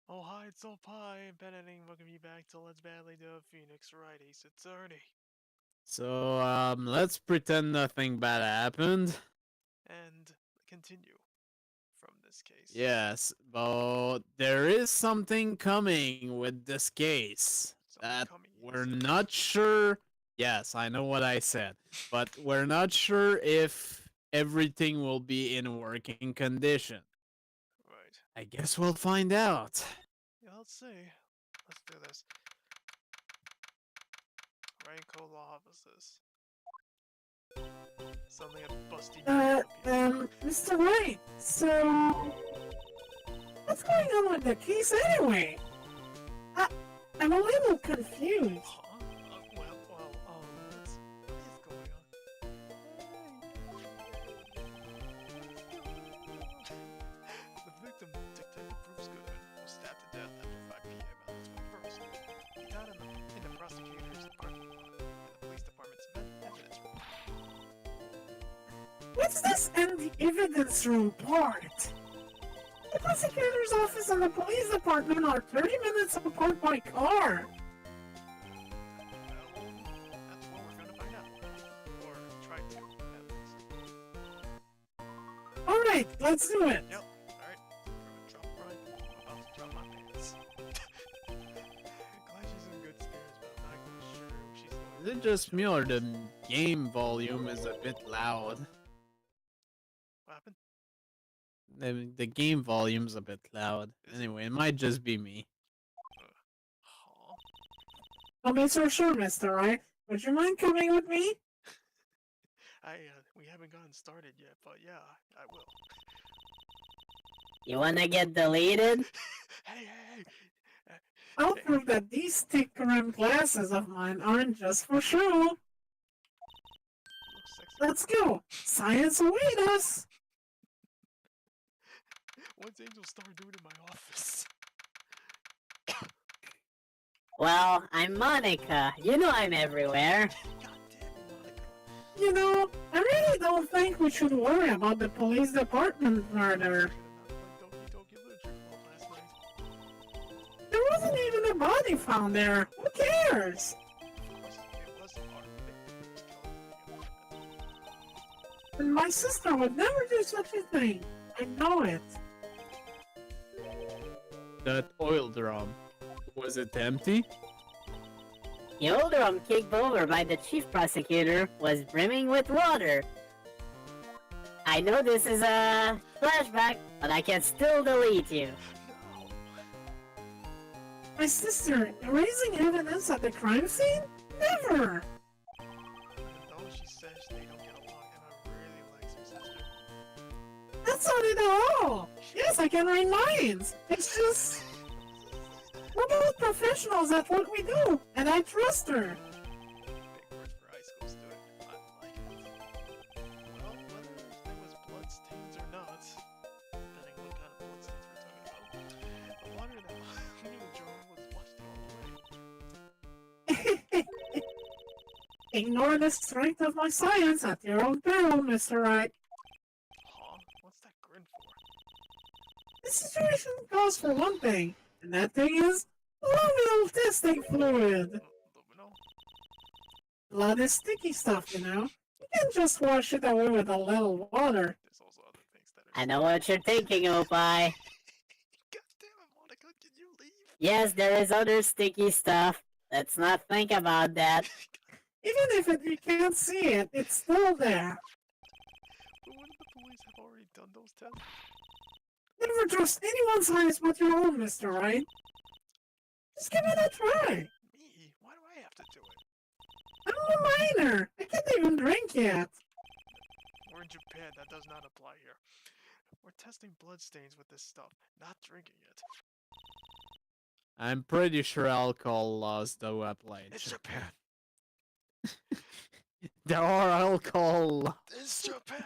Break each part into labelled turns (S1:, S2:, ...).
S1: Oh, hi, it's Pie. PanAnning, welcome you back to Let's Badly Do Phoenix Wright Ace Attorney.
S2: So, let's pretend nothing bad happened.
S1: And continue from this case.
S2: Yes, but there is something coming with this case
S1: Something
S2: that
S1: coming, you
S2: we're
S1: said.
S2: not sure. Yes, I know what I said, but we're not sure if everything will be in working condition.
S1: Right.
S2: I guess we'll find out.
S1: Yeah, let's see. Let's do this. Raincoat Law Offices. Suddenly a busty man appears.
S3: Mr. Wright, so what's going on with the case anyway? I, I'm a little confused.
S1: Huh? What is going on? The victim, Detective Bruce Goodman, was stabbed to death after 5 p.m. on the 21st. He died in the prosecutor's parking lot in the police department's evidence room.
S3: What's this in the evidence room part? The prosecutor's office and the police department are 30 minutes apart by car.
S1: Well, that's what we're gonna find out. Or try to, at least.
S3: Alright, let's do it.
S1: Yep, alright. Drop right. I'm about to drop my pants. Glad she's in good spirits, but I'm not sure if she's going
S2: Is
S1: to
S2: it just me or the game volume is a bit loud?
S1: What happened?
S2: The game volume's a bit loud. Anyway, it might just be me.
S1: Huh?
S3: I'll be so sure, Mr. Wright. Would you mind coming with me?
S1: We haven't gotten started yet, but yeah, I will.
S4: You wanna get deleted?
S1: Hey!
S3: I'll prove that these stick-rimmed glasses of mine aren't just for show.
S1: Looks sexy.
S3: Let's go. Science awaits us.
S1: What's Angel Star doing in my office?
S4: Well, I'm Monica. You know I'm everywhere.
S1: God damn it, Monica.
S3: You know, I really don't think we should worry about the police department murder. There wasn't even a body found there. Who cares? And my sister would never do such a thing. I know it.
S2: That oil drum, was it empty?
S4: The old room kicked over by the chief prosecutor was brimming with water. I know this is a flashback, but I can still delete you.
S3: My sister, erasing evidence at the crime scene? Never!
S1: Though she says they don't get along, and I really like her sister.
S3: That's not it at all! Yes, I can read minds! It's just... We're both professionals at what we do, and I trust her.
S1: Big words for high school student. I like it. Well, whether there was blood stains or not, depending what kind of blood stains we're talking about, the water that Leo Joe was washed away.
S3: Ignore the strength of my science at your own peril, Mr. Wright.
S1: Huh? What's that grin for?
S3: The situation calls for one thing, and that thing is luminal testing fluid.
S1: Luminol?
S3: Blood is sticky stuff, you know. You can't just wash it away with a little water.
S1: There's also other things that are...
S4: I know what you're thinking, Opie.
S1: God damn it, Monica, can you leave?
S4: Yes, there is other sticky stuff. Let's not think about that.
S3: Even if you can't see it, it's still there.
S1: But wouldn't the police have already done those tests?
S3: Never trust anyone's eyes but your own, Mr. Wright. Just give it a try.
S1: Me? Why do I have to do it?
S3: I'm a minor. I can't even drink yet.
S1: We're in Japan, that does not apply here. We're testing bloodstains with this stuff, not drinking it.
S2: I'm pretty sure alcohol laws do apply.
S1: It's Japan!
S2: There are alcohol.
S1: It's Japan!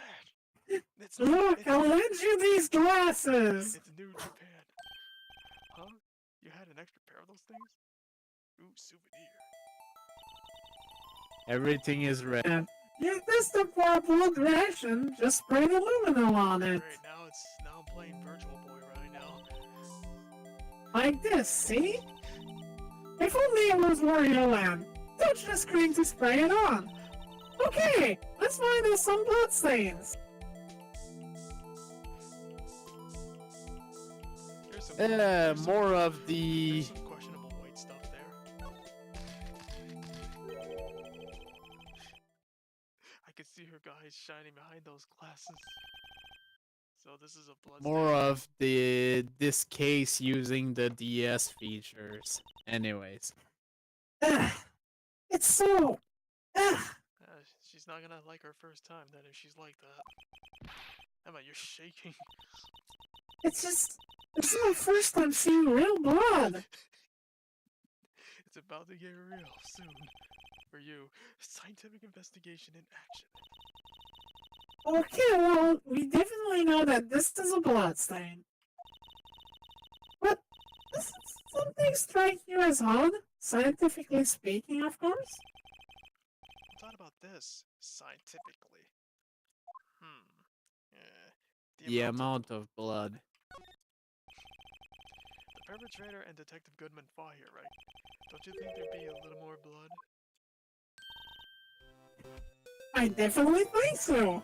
S1: It's
S3: Look,
S1: it's,
S3: I'll lend you these glasses.
S1: it's New Japan. Huh? You had an extra pair of those things? Ooh, souvenir.
S2: Everything is ready.
S3: And you missed the poor blood ration. Just spray the luminol on it.
S1: Great, now I'm playing Virtual Boy right now.
S3: Like this, see? If only it was Wario Land. Touch the screen to spray it on. Okay, let's find us some bloodstains.
S1: There's
S2: More of the...
S1: there's some questionable white stuff there. I can see her eyes shining behind those glasses. So this is a blood
S2: More of this case using the DS features. Anyways.
S3: Ugh, it's so... Ugh.
S1: She's not gonna like her first time then if she's like that. Emma, you're shaking.
S3: It's just... This is my first time seeing real blood.
S1: It's about to get real soon. For you. Scientific investigation in action.
S3: Okay, well, we definitely know that this is a bloodstain. But does something strike you as odd? Scientifically speaking, of course?
S1: I thought about this scientifically.
S2: The amount of blood.
S1: The perpetrator and Detective Goodman fought here, right? Don't you think there'd be a little more blood?
S3: I definitely think so.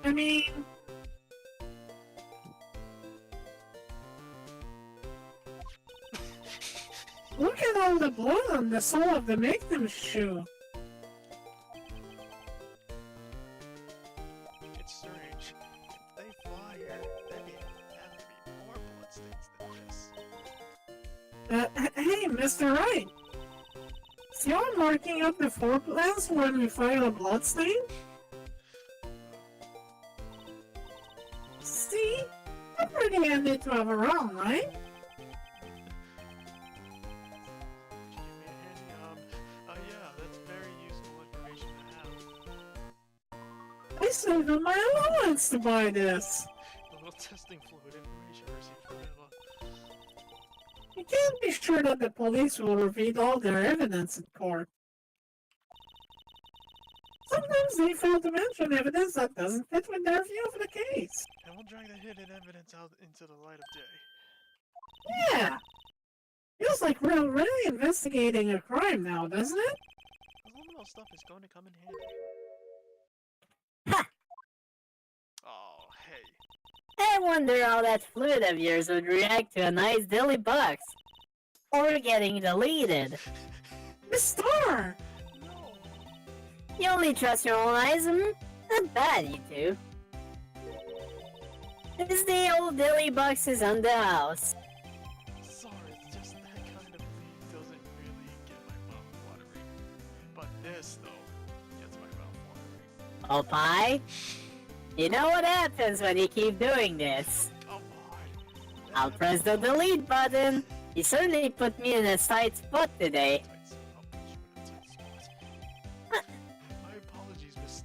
S3: I mean... Look at all the blood on the sole of the victim's shoe.
S1: It's strange. If they fly here, there have to be more bloodstains than this.
S3: Hey, Mr. Wright. See how I'm marking up the floor plans when we find a bloodstain? See? I'm pretty handy to have around, right?
S1: Yeah, that's very useful information to have.
S3: I saved up my allowance to buy this.
S1: A little testing fluid information received from Emma.
S3: You can't be sure that the police will reveal all their evidence in court. Sometimes they fail to mention evidence that doesn't fit with their view of the case.
S1: And we'll drag the hidden evidence out into the light of day.
S3: Yeah! Feels like we're really investigating a crime now, doesn't it?
S1: Aluminal stuff is going to come in handy.
S4: Ha!
S1: Oh, hey.
S4: I wonder how that fluid of yours would react to a nice dilly box. Or getting deleted.
S3: Miss Star!
S1: No.
S4: You only trust your own eyes, hmm? Not bad, you two. This the old dilly boxes on the house.
S1: Sorry, it's just that kind of lead doesn't really get my mouth watering. But this, though, gets my mouth watering.
S4: Oh, pie? You know what happens when you keep doing this.
S1: Come on.
S4: I'll press the delete button. You certainly put me in a tight spot today.
S1: Tight spot. I'll put you in a tight spot. My apologies, Miss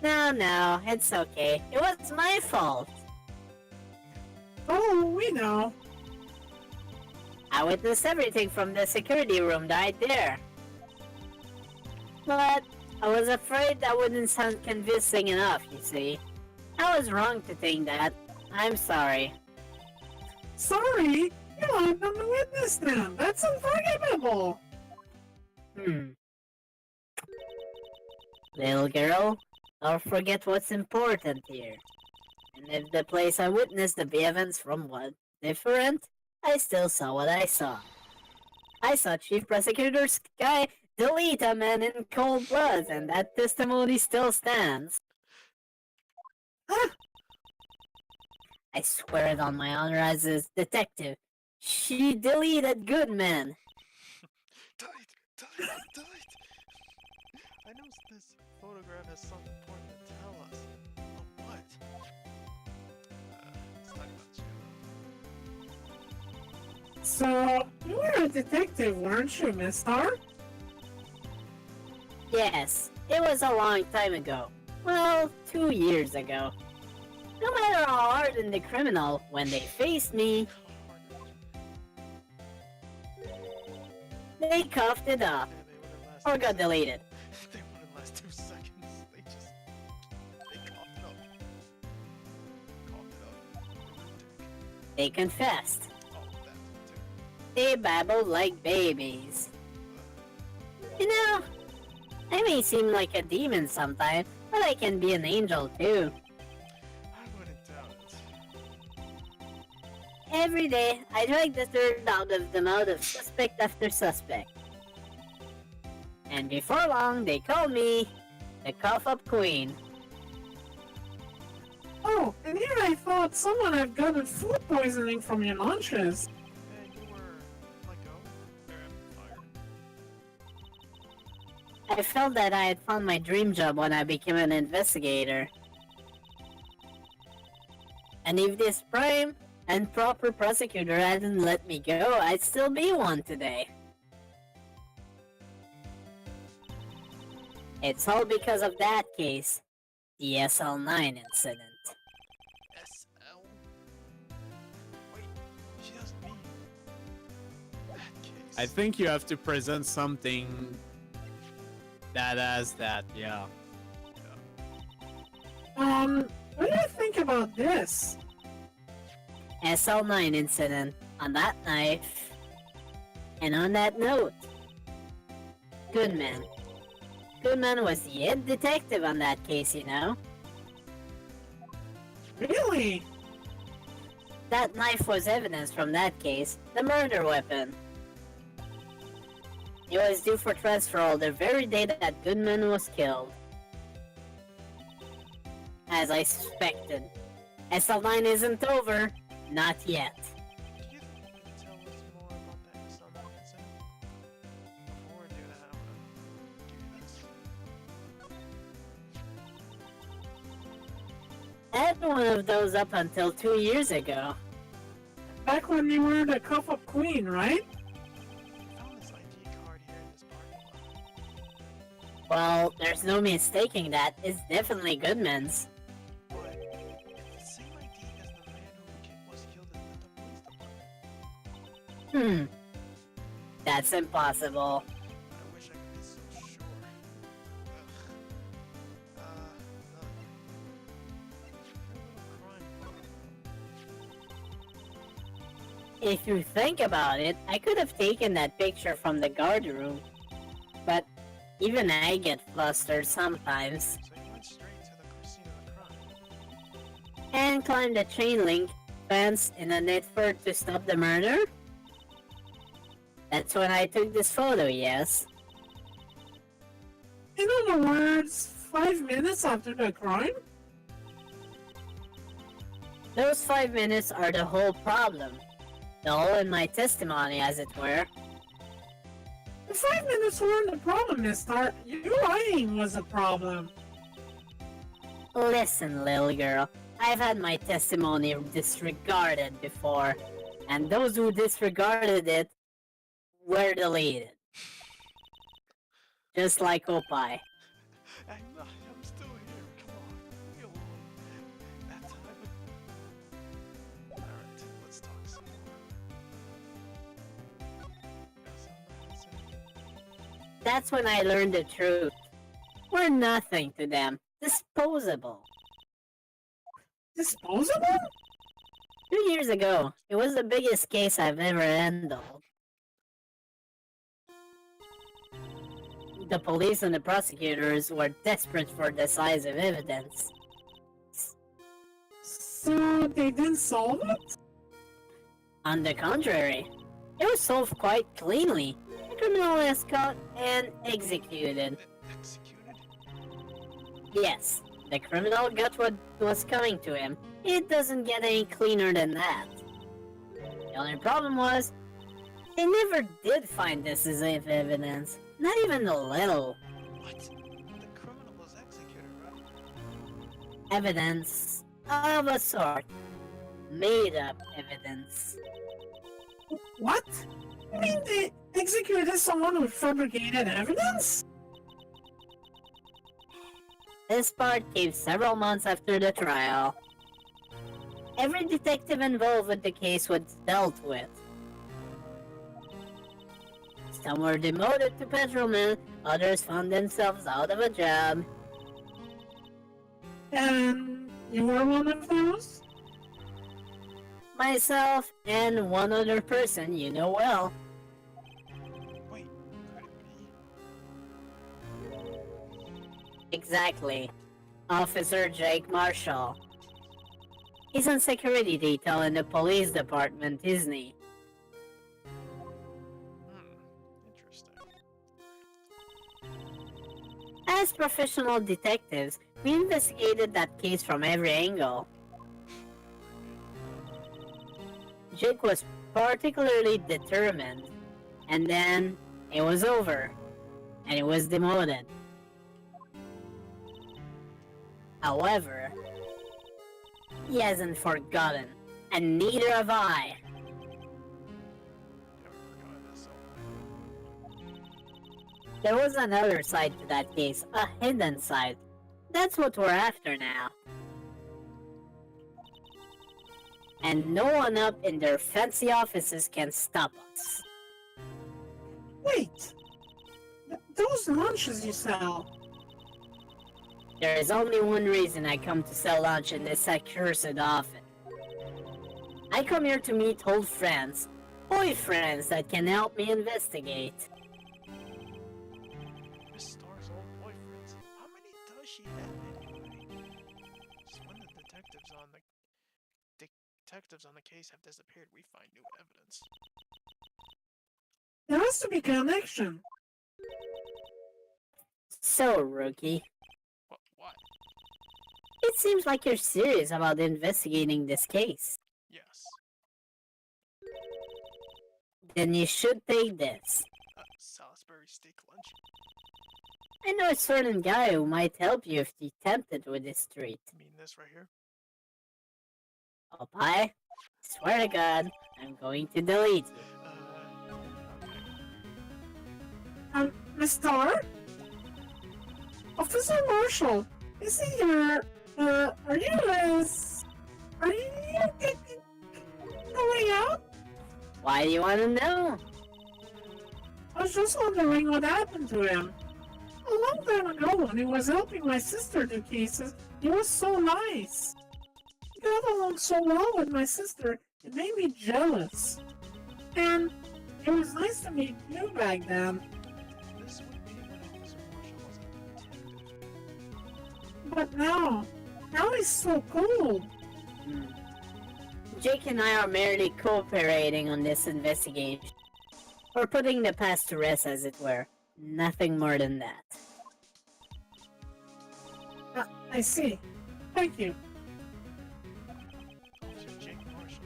S1: Starlight.
S4: No, it's okay. It was my fault.
S3: Oh, we know.
S4: I witnessed everything from the security room right there. But I was afraid that wouldn't sound convincing enough, you see. I was wrong to think that. I'm sorry.
S3: Sorry? You lied on the witness stand. That's unforgivable.
S4: Little girl, don't forget what's important here. And if the place I witnessed the events from was different, I still saw what I saw. I saw Chief Prosecutor Sky delete a man in cold blood, and that testimony still stands. I swear it on my honor as a detective. She deleted Goodman.
S1: Delete! I know this photograph has something important to tell us. But what? Let's talk about you.
S3: So, you were a detective, weren't you, Miss Star?
S4: Yes, it was a long time ago. Well, 2 years ago. No matter how hardened the criminal, when they faced me, they coughed it up, or got deleted.
S1: They wouldn't last 2 seconds. They coughed it up. Coughed it up.
S4: They confessed.
S1: Oh, that too.
S4: They babbled like babies. You know, I may seem like a demon sometimes, but I can be an angel too.
S1: I wouldn't doubt it.
S4: Every day, I drag the dirt out of the mouth of suspect after suspect. And before long, they call me the cough-up queen.
S3: Oh, and here I thought someone had gotten food poisoning from your lunches.
S1: And you were let go? Or fired?
S4: I felt that I had found my dream job when I became an investigator. And if this prime and proper prosecutor hadn't let me go, I'd still be one today. It's all because of that case, the SL9 incident.
S1: SL? Wait, she doesn't mean that case.
S2: I think you have to present something that has that, yeah.
S3: What do you think about this?
S4: SL9 incident, on that knife, and on that note. Goodman. Goodman was the head detective on that case, you know?
S3: Really?
S4: That knife was evidence from that case, the murder weapon. It was due for transfer the very day that Goodman was killed. As I suspected, SL9 isn't over, not yet.
S1: Do you think you can tell us more about that SL9 incident? Before we do that, I want to give you this.
S4: I had one of those up until 2 years ago.
S3: Back when you were the cuff-up queen, right?
S1: I found this ID card here in this parking lot.
S4: Well, there's no mistaking that, it's definitely Goodman's.
S1: But it's the same ID as the man who was killed in the police department.
S4: That's impossible.
S1: I wish I could be so sure. Ugh.
S4: If you think about it, I could have taken that picture from the guard room. But even I get flustered sometimes.
S1: So you went straight to the scene of the crime.
S4: And climbed the chain link fence in an effort to stop the murder? That's when I took this photo, yes.
S3: In other words, 5 minutes after the crime?
S4: Those 5 minutes are the whole problem. The hole in my testimony, as it were.
S3: The 5 minutes weren't the problem, mister. You lying was the problem.
S4: Listen, little girl, I've had my testimony disregarded before, and those who disregarded it were deleted. Just like Opie.
S1: I'm still here. Come on, leave me alone. That time. Alright, let's talk some more.
S4: That's when I learned the truth. We're nothing to them. Disposable.
S3: Disposable?
S4: 2 years ago, it was the biggest case I've ever handled. The police and the prosecutors were desperate for decisive evidence.
S3: So they didn't solve it?
S4: On the contrary, it was solved quite cleanly. The criminal was caught and executed.
S1: Executed?
S4: Yes, the criminal got what was coming to him. It doesn't get any cleaner than that. The only problem was, they never did find decisive evidence. Not even a little.
S1: What? The criminal was executed, right?
S4: Evidence of a sort. Made up evidence.
S3: What? You mean they executed someone who fabricated evidence?
S4: This part came several months after the trial. Every detective involved with the case was dealt with. Some were demoted to patrolmen, others found themselves out of a job.
S3: And you were one of those?
S4: myself, and one other person you know well.
S1: Wait, could it be?
S4: Exactly. Officer Jake Marshall. He's on security detail in the police department, isn't he?
S1: Interesting.
S4: As professional detectives, we investigated that case from every angle. Jake was particularly determined, and then it was over, and he was demoted. However, he hasn't forgotten, and neither have I.
S1: Never forgot this.
S4: There was another side to that case, a hidden side. That's what we're after now. And no one up in their fancy offices can stop us.
S3: Wait! Those lunches you sell.
S4: There is only one reason I come to sell lunch in this accursed office. I come here to meet old friends, boyfriends that can help me investigate.
S1: Miss Star's old boyfriends. How many does she have anyway? Just when the detectives on the case have disappeared, we find new evidence.
S3: There has to be connection.
S4: So, rookie,
S1: What?
S4: it seems like you're serious about investigating this case.
S1: Yes.
S4: Then you should take this.
S1: Salisbury steak lunch.
S4: I know a certain guy who might help you if you're tempted with this treat.
S1: You mean this right here?
S4: Oh, pie? Swear to God, I'm going to delete you.
S1: Okay.
S3: Miss Star? Officer Marshall, is he here? Are you going out?
S4: Why do you want to know?
S3: I was just wondering what happened to him. A long time ago, when he was helping my sister do cases, he was so nice. He got along so well with my sister, it made me jealous. And it was nice to meet you back then.
S1: This would be when Officer Marshall was a detective.
S3: But now he's so cold.
S4: Jake and I are merely cooperating on this investigation. We're putting the past to rest, as it were. Nothing more than that.
S3: I see. Thank you.
S1: Officer Jake Marshall.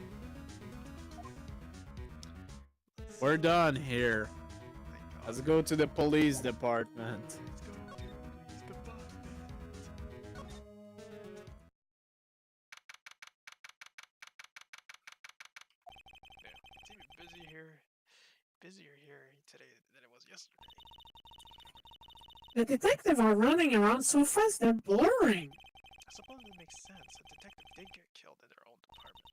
S2: We're done here.
S1: Thank God.
S2: Let's go to the police department.
S1: Let's go to the police department. Yeah, it's even busier here today than it was yesterday.
S3: The detectives are running around so fast they're blurring.
S1: I suppose it makes sense. A detective did get killed in their own department.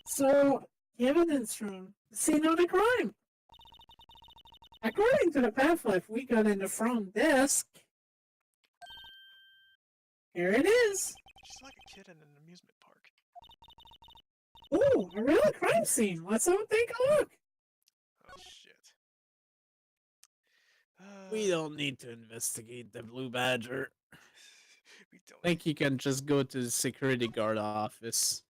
S3: So, the evidence room, the scene of the crime. According to the pamphlet we got in the front desk, here it is.
S1: She's like a kid in an amusement park.
S3: Ooh, a real crime scene. Let's go take a look.
S1: Oh shit.
S2: We don't need to investigate the Blue Badger.
S1: We don't.
S2: I think you can just go to the security guard office.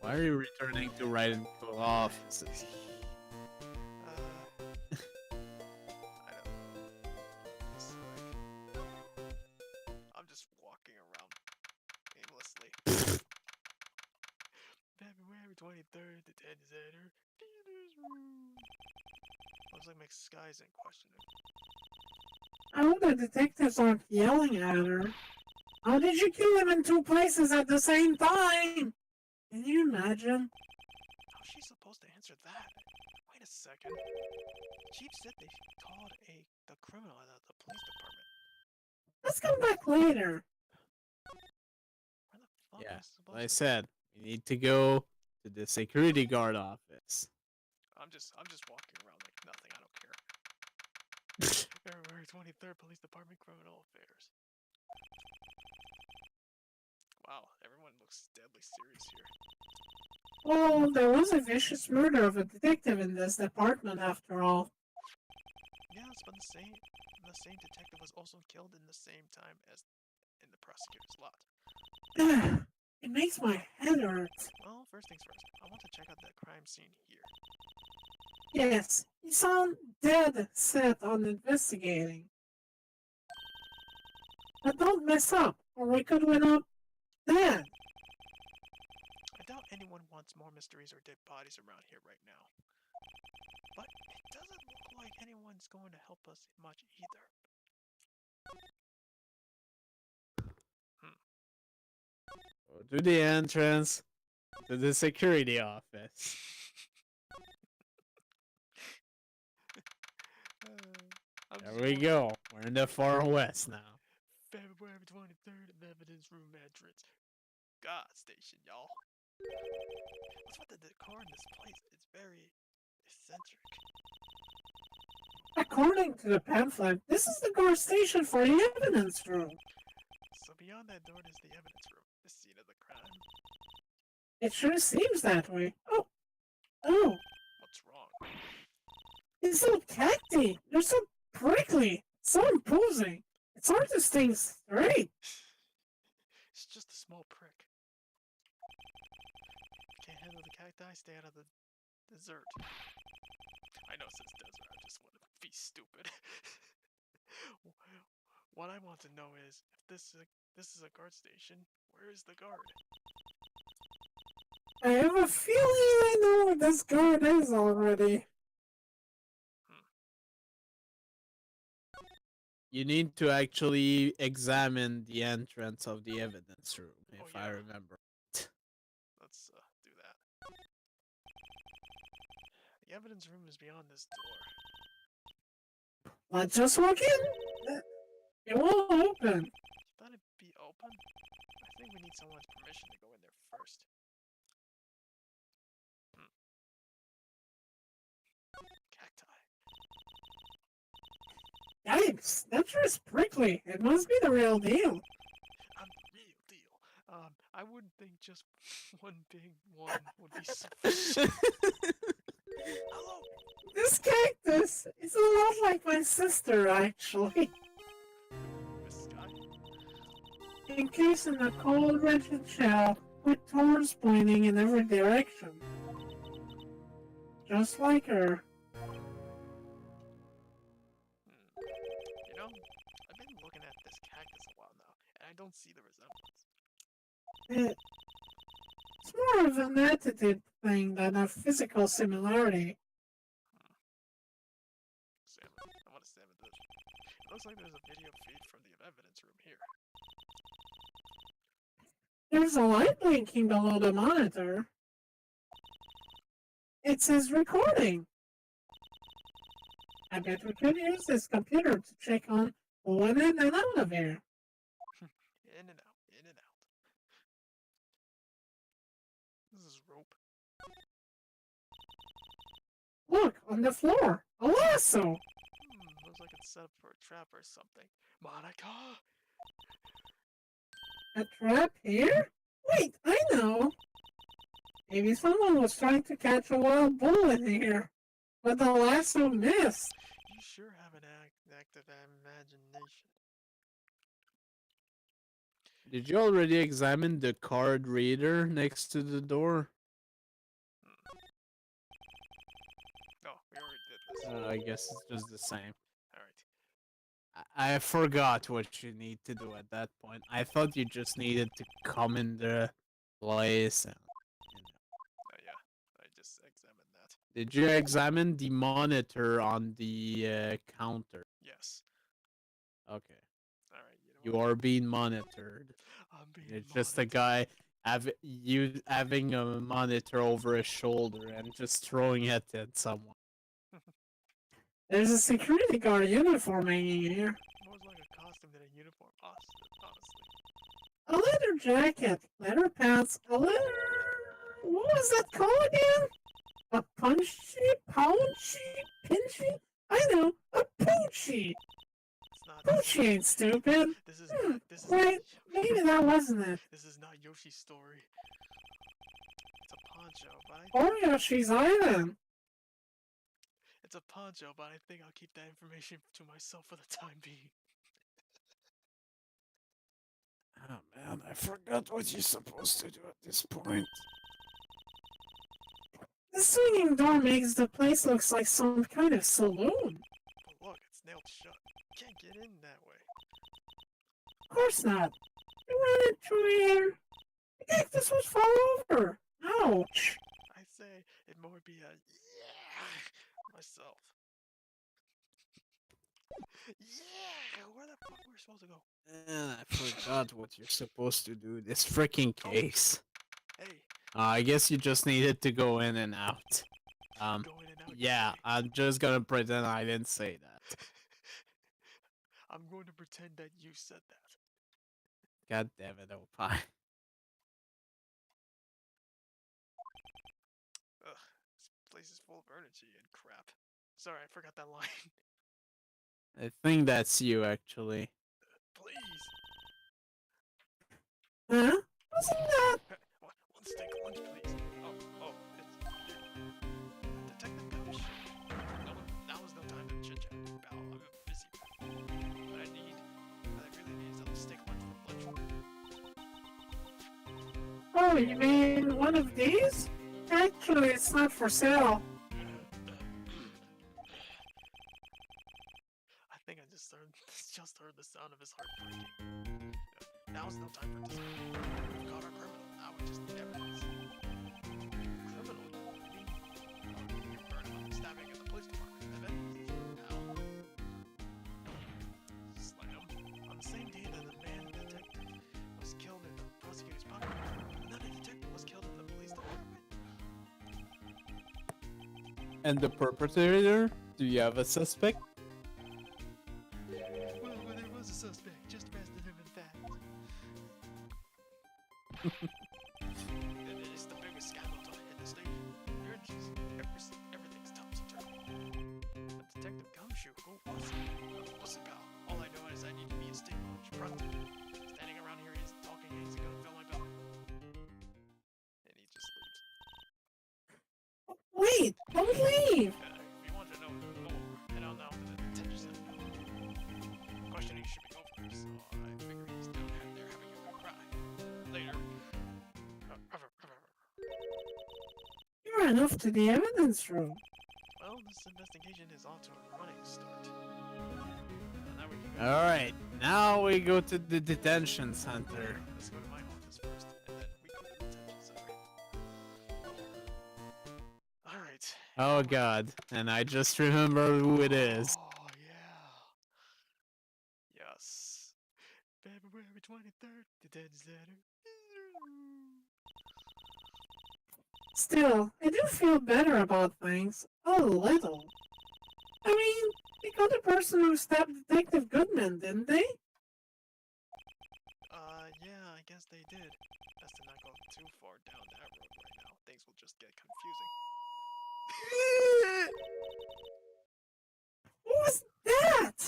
S2: Why are you returning to Wright and Co offices?
S1: I don't know. I'm just walking around aimlessly. February 23rd, the 10 center. Dealer's room. Looks like my skies in questioning.
S3: I hope the detectives aren't yelling at her. How did you kill him in two places at the same time? Can you imagine?
S1: How's she supposed to answer that? Wait a second. Chief said they called the criminal at the police department.
S3: Let's come back later.
S1: Where the fuck
S2: Yeah,
S1: am I supposed
S2: I
S1: to
S2: said we need to go to the security guard office.
S1: I'm just walking around like nothing. I don't care. February 23rd, Police Department, Criminal Affairs. Wow, everyone looks deadly serious here.
S3: Well, there was a vicious murder of a detective in this department after all.
S1: Yes, but the same detective was also killed in the same time as in the prosecutor's lot.
S3: It makes my head hurt.
S1: Well, first things first. I want to check out that crime scene here.
S3: Yes, you sound dead set on investigating. But don't mess up, or we could win up dead.
S1: I doubt anyone wants more mysteries or dead bodies around here right now. But it doesn't look like anyone's going to help us much either.
S2: Go to the entrance to the security office. There we go. We're in the far west now.
S1: February 23rd, evidence room entrance. God station, y'all. What's with the decor in this place? It's very eccentric.
S3: According to the pamphlet, this is the guard station for the evidence room.
S1: So beyond that door is the evidence room, the scene of the crime.
S3: It sure seems that way. Oh,
S1: What's wrong?
S3: it's so cacti. They're so prickly, so imposing. It's hard to stay straight.
S1: It's just a small prick. Can't handle the cacti, stay out of the dessert. I know it says desert, I just want to be stupid. What I want to know is, if this is a guard station, where is the guard?
S3: I have a feeling I know where this guard is already.
S2: You need to actually examine the entrance of the evidence room, if I
S1: yeah.
S2: remember.
S1: Let's do that. The evidence room is beyond this door.
S3: Let's just walk in. It won't open.
S1: You thought it'd be open? I think we need someone's permission to go in there first. Cacti.
S3: Yikes, that sure is prickly. It must be the real deal.
S1: I'm the real deal. I wouldn't think just one big one would be sufficient. Hello?
S3: This cactus is a lot like my sister, actually.
S1: Miss Sky?
S3: Encased in a cold, rigid shell with thorns pointing in every direction. Just like her.
S1: You know, I've been looking at this cactus a while now, and I don't see the resemblance.
S3: It's more of an attitude thing than a physical similarity.
S1: Salmon. I want to salmon this. It looks like there's a video feed from the evidence room here.
S3: There's a light blinking below the monitor. It says recording. I bet we could use this computer to check on who went in and out of here.
S1: In and out, in and out. This is rope.
S3: Look, on the floor, a lasso.
S1: Looks like it's set up for a trap or something. Monica!
S3: A trap here? Wait, I know. Maybe someone was trying to catch a wild bull in here, but the lasso missed.
S1: You sure have an active imagination.
S2: Did you already examine the card reader next to the door?
S1: No, we already did this.
S2: I guess it's just the same.
S1: Alright.
S2: I forgot what you need to do at that point. I thought you just needed to come in the place and,
S1: Yeah, I just examined that.
S2: Did you examine the monitor on the counter?
S1: Yes.
S2: Okay.
S1: Alright,
S2: You are being monitored.
S1: I'm being
S2: It's just a
S1: monitored.
S2: guy having a monitor over his shoulder and just throwing it at someone.
S3: There's a security guard uniform hanging here.
S1: More like a costume than a uniform, honestly.
S3: A leather jacket, leather pants, a leather... What was that called again? A pounchy, pinchy? I know, a poochie.
S1: It's not.
S3: Poochie ain't stupid.
S1: This is. This is.
S3: Wait, maybe that wasn't it.
S1: This is not Yoshi's story. It's a poncho, but I,
S3: Yoshi's Island.
S1: it's a poncho, but I think I'll keep that information to myself for the time being.
S2: Oh man, I forgot what you're supposed to do at this point.
S3: The swinging door makes the place look like some kind of saloon.
S1: But look, it's nailed shut. Can't get in that way.
S3: Of course not. You ran it through here. The cactus would fall over. Ouch.
S1: I say it more be a yeah myself. Yeah, where the fuck we're supposed to go?
S2: And I forgot what you're supposed to do. This freaking case.
S1: Hey,
S2: I guess you just needed to go in and out.
S1: go in and out. you
S2: Yeah,
S1: say.
S2: I'm just gonna pretend I didn't say that.
S1: I'm going to pretend that you said that.
S2: God damn it, Opie.
S1: Ugh, this place is full of energy and crap. Sorry, I forgot that line.
S2: I think that's you, actually.
S1: Please.
S3: Huh? Wasn't that?
S1: Let's take lunch, please. Oh, it's Detective Gumsh. No, now is no time to chit chat, pal. I'm busy. What I really need is a steak lunch for lunch.
S3: Oh, you mean one of these? Actually, it's not for sale.
S1: I think I just heard the sound of his heart breaking. Now is no time for discussion. We've caught our criminal. Now we just need evidence. Criminal? Stabbing at the police department. Evidence? Now. Slam. On the same day that the man detective was killed in the prosecutor's pocket, another detective was killed in the police department.
S2: And the perpetrator? Do you have a suspect?
S1: Well, there was a suspect. Just arrested him, in fact. It's the biggest scandal to hit the station. Everything's topsy-turvy. But Detective Gumshoe, who was he? Pussy pal. All I know is I need to be a steak lunch pronto. Standing around here, he's talking, he's gonna fill my belly. And he just leaves.
S3: Wait, don't leave.
S1: If you want to know more, head on down to the detention center. Questioning should be over, so I figure he's down there having a good cry. Later.
S3: You ran off to the evidence room.
S1: Well, this investigation is off to a running start. And now we can go.
S2: Alright, now we go to the detention center.
S1: Let's go to my office first, and then we go to the detention center. Alright.
S2: Oh god, and I just remember who it is.
S1: Oh, yeah. Yes. February 23rd, detention center.
S3: Still, I do feel better about things. A little. I mean, they got the person who stabbed Detective Goodman, didn't they?
S1: Yeah, I guess they did. Best to not go too far down that road right now. Things will just get confusing.
S3: What was that?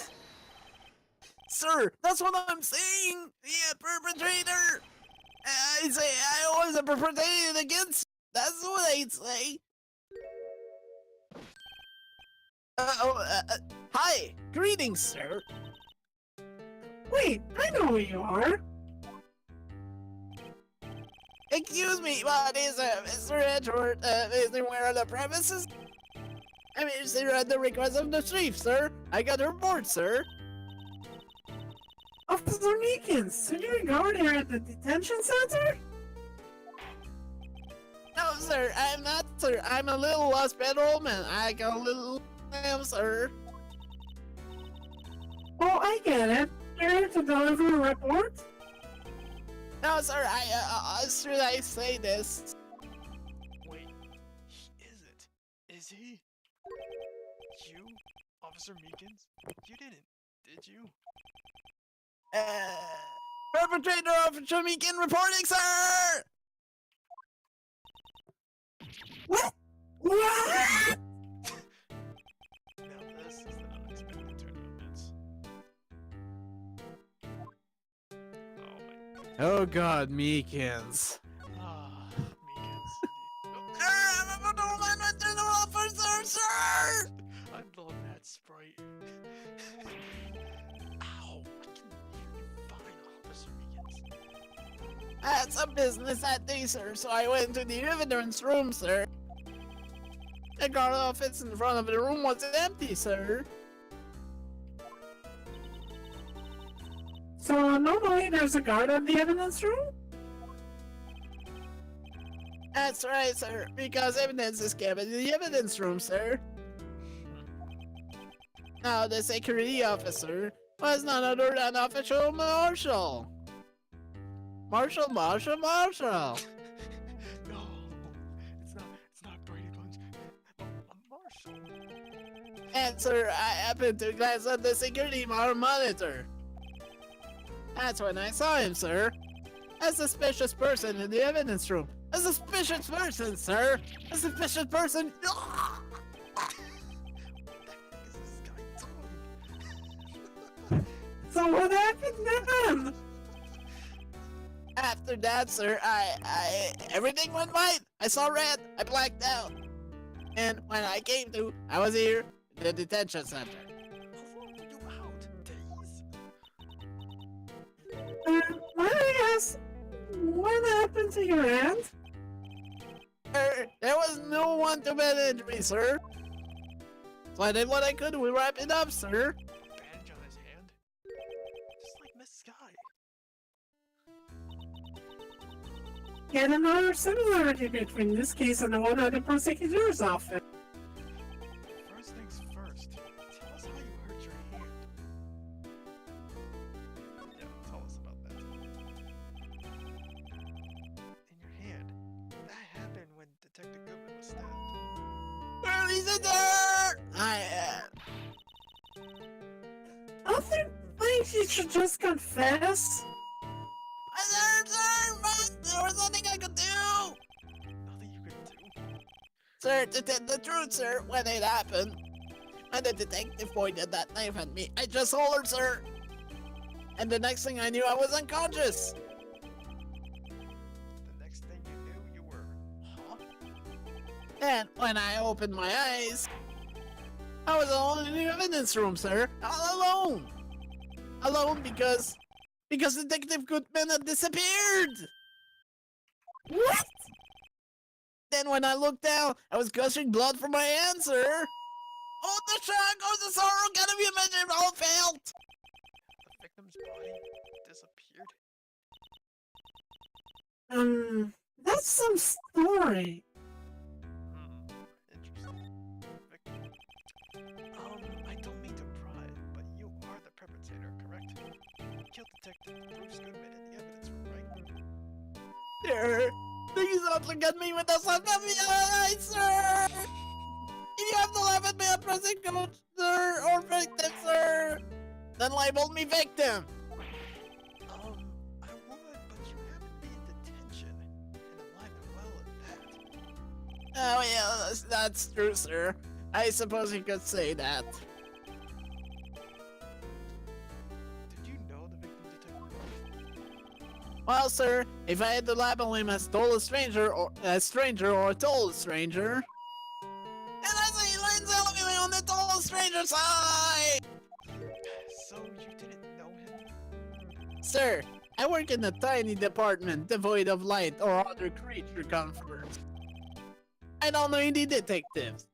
S2: Sir, that's what I'm saying! The perpetrator! I say I was a perpetrator against. That's what I say. Hi, greetings, sir.
S3: Wait, I know who you are.
S2: Excuse me, what is Mr. Edward? Is anywhere on the premises? I mean, sir, at the request of the chief, sir. I got a report, sir.
S3: Officer Meekins, did you guard here at the detention center?
S2: No, sir, I'm not, sir. I'm a little lost federal man. I got a little lamb, sir.
S3: Oh, I get it. You're here to deliver a report?
S2: No, sir, should I say this?
S1: Wait, is it? Is he? You? Officer Meekins? You didn't, did you?
S2: Perpetrator Officer Meekin reporting, sir!
S3: What? What?
S1: Now this is an unexpected turn of events. Oh my
S2: Oh god, Meekins.
S1: Meekins, indeed.
S2: officer, sir!
S1: I love that sprite. Ow! I can hear you fine, Officer Eakins.
S2: I had some business that day, sir, so I went to the evidence room, sir. The guard office in front of the room was empty, sir.
S3: So normally there's a guard at the evidence room?
S2: That's right, sir, because evidence is kept in the evidence room, sir. Now, the security officer was none other than Official Marshall. Marshall.
S1: No, it's not Brady Bunch. I'm Marshall.
S2: And, sir, I happened to glance at the security monitor. That's when I saw him, sir. A suspicious person in the evidence room. A suspicious person, sir. A suspicious person.
S1: What is this guy doing?
S3: So what happened then?
S2: After that, sir, everything went white. I saw red. I blacked out. And when I came to, I was here in the detention center.
S1: How long were you out? Days?
S3: May I ask, what happened to your hand?
S2: There was no one to bed injury, sir. So I did what I could to wrap it up, sir.
S1: Bandage on his hand? Just like Miss Sky.
S3: Yet another similarity between this case and the one at the prosecutor's office.
S1: First things first, tell us how you hurt your hand. Yeah, tell us about that. In your hand. That happened when Detective Goodman was stabbed.
S2: He's in there!
S3: I think you should just confess.
S2: Sir, there was nothing I could do!
S1: Nothing you could do?
S2: Sir, to tell the truth, sir, when it happened, and the detective pointed that knife at me, I just hollered, sir. And the next thing I knew, I was unconscious.
S1: The next thing you knew, you were... Huh?
S2: And when I opened my eyes, I was alone in the evidence room, sir. All alone. Alone because Detective Goodman had disappeared.
S3: What?
S2: Then when I looked down, I was gushing blood from my hand, sir. Oh, the shock! Oh, the sorrow! Can't you imagine how it felt?
S1: The victim's body disappeared?
S3: That's some story.
S1: Interesting. Victim. I don't mean to pry, but you are the perpetrator, correct? You killed Detective Bruce Goodman in the evidence room, right?
S2: Sir, please don't look at me with a sun of your eyes, sir! If you have to laugh at me at prosecutor or victim, sir, then label me victim.
S1: I would, but you haven't been in detention, and alive and well at that.
S2: Oh yeah, that's true, sir. I suppose you could say that.
S1: Did you know the victim, Detective?
S2: Well, sir, if I had to label him as total stranger or total stranger, and I say he lands elegantly on the total stranger side.
S1: So you didn't know him?
S2: Sir, I work in a tiny department devoid of light or other creature comforts. I don't know any detectives.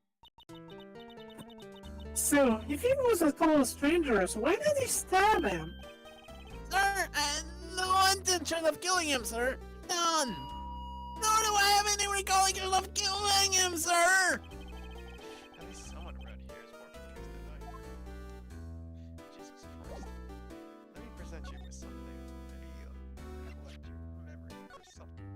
S3: So, if he was a total stranger, why did he stab him?
S2: Sir, I had no intention of killing him, sir. None. Nor do I have any recollection of killing him, sir.
S1: At least someone around here is more confused than I am. Jesus Christ. Let me present you with something. Maybe collect your memory or something.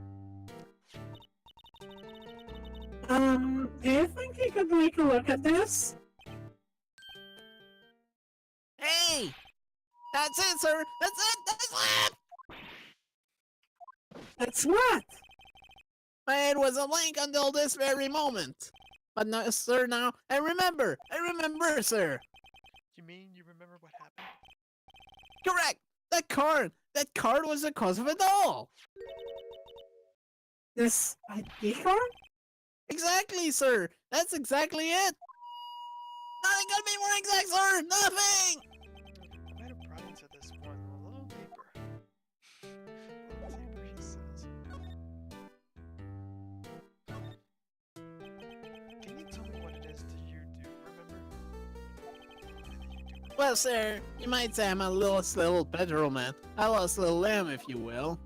S3: Do you think you could take a look at this?
S2: Hey! That's it, sir! That's it! That's it!
S3: That's what?
S2: My head was a blank until this very moment. But no, sir, now, I remember, sir.
S1: You mean you remember what happened?
S2: Correct! That card was the cause of it all!
S3: This ID card?
S2: Exactly, sir. That's exactly it. Nothing could be more exact, sir. Nothing.
S1: I might have pried into this one a little deeper. A little deeper, he says. Can you tell me what it is that you do, remember?
S2: Well, sir, you might say I'm a lost little petrol man. A lost little lamb, if you will.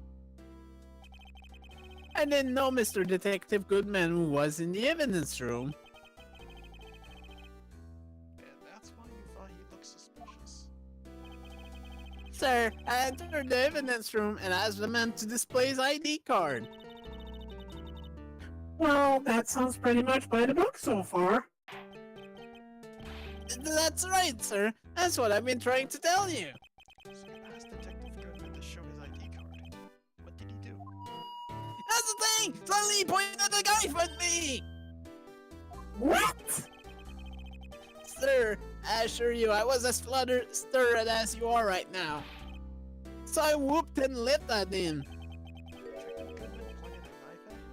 S2: I didn't know Mr. Detective Goodman was in the evidence room.
S1: And that's why you thought he looked suspicious.
S2: Sir, I entered the evidence room and asked the man to display his ID card.
S3: Well, that sounds pretty much by the book so far.
S2: That's right, sir. That's what I've been trying to tell you.
S1: So you asked Detective Goodman to show his ID card. What did he do?
S2: That's the thing! Suddenly he pointed at the knife at me!
S3: What?
S2: Sir, I assure you I was as stirred as you are right now. So I whooped and leapt at him.
S1: Detective Goodman pointed a knife at you?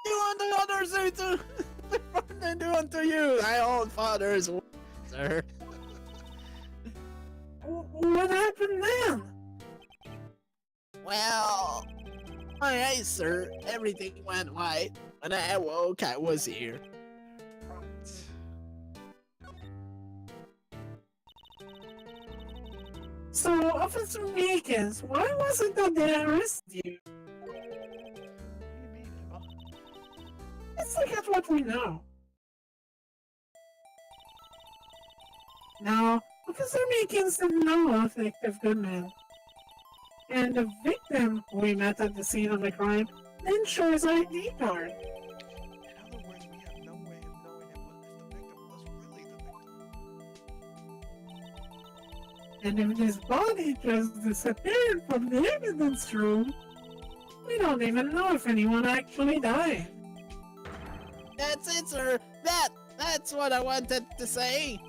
S2: Do unto others, sir, to and do unto you, thy own father's sir.
S3: What happened then?
S2: Well, my eyes, sir, everything went white. When I awoke, I was here.
S1: Right.
S3: So, Officer Meekins, why was it that they arrested you?
S1: What do you mean, Emma?
S3: Let's look at what we know. Now, Officer Meekins didn't know of Detective Goodman. And the victim who we met at the scene of the crime didn't show his ID card.
S1: In other words, we have no way of knowing if the victim was really the victim.
S3: And if this body just disappeared from the evidence room, we don't even know if anyone actually died.
S2: That's it, sir. That's what I wanted to say.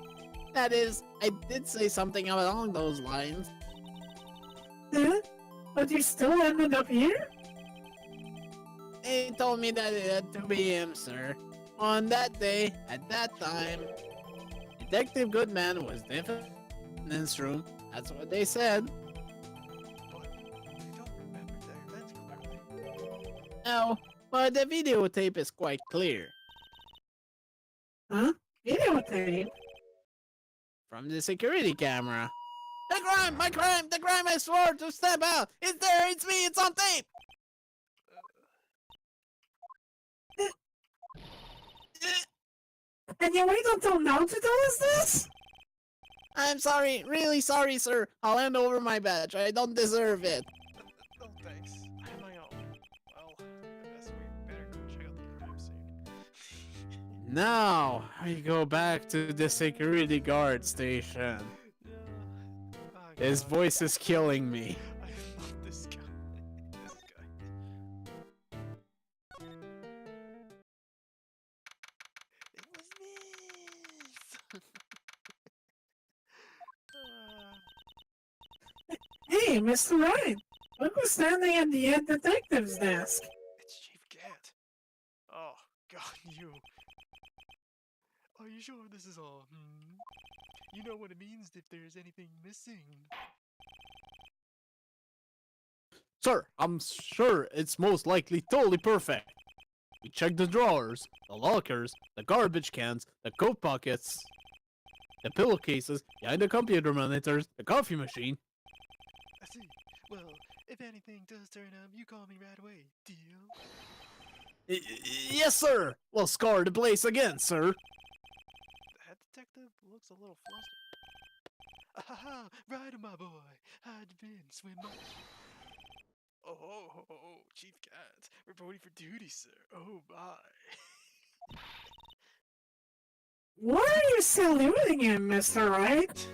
S2: That is, I did say something along those lines.
S3: Huh? But you still ended up here?
S2: He told me that it had to be him, sir. On that day, at that time, Detective Goodman was definitely in this room. That's what they said.
S1: But you don't remember the events clearly.
S2: No, but the videotape is quite clear.
S3: Huh? Videotape?
S2: From the security camera. The crime! My crime! The crime I swore to step out! It's there! It's me! It's on tape!
S3: And you wait until now to tell us this?
S2: I'm sorry, really sorry, sir. I'll hand over my badge. I don't deserve it.
S1: No thanks. I have my own. Well, I guess we better go check out the crime scene.
S2: Now, I go back to the security guard station.
S1: Yeah. Oh,
S2: His
S1: God.
S2: voice is killing me.
S1: I love this guy. This guy. It was this.
S3: Hey, Mr. Wright! Look who's standing at the head detective's desk.
S1: It's Chief Cat. Oh, God, you. Are you sure this is all? You know what it means if there's anything missing.
S2: Sir, I'm sure it's most likely totally perfect. We checked the drawers, the lockers, the garbage cans, the coat pockets, the pillowcases, behind the computer monitors, the coffee machine.
S1: I see. Well, if anything does turn up, you call me right away. Deal?
S2: Yes, sir! We'll scour the place again, sir.
S1: The head detective looks a little flustered. Ahaha! Right, my boy. How'd you been, swimmer? Oh, Chief Cat. Reporting for duty, sir. Oh, my.
S3: Why are you saluting him, Mr. Wright?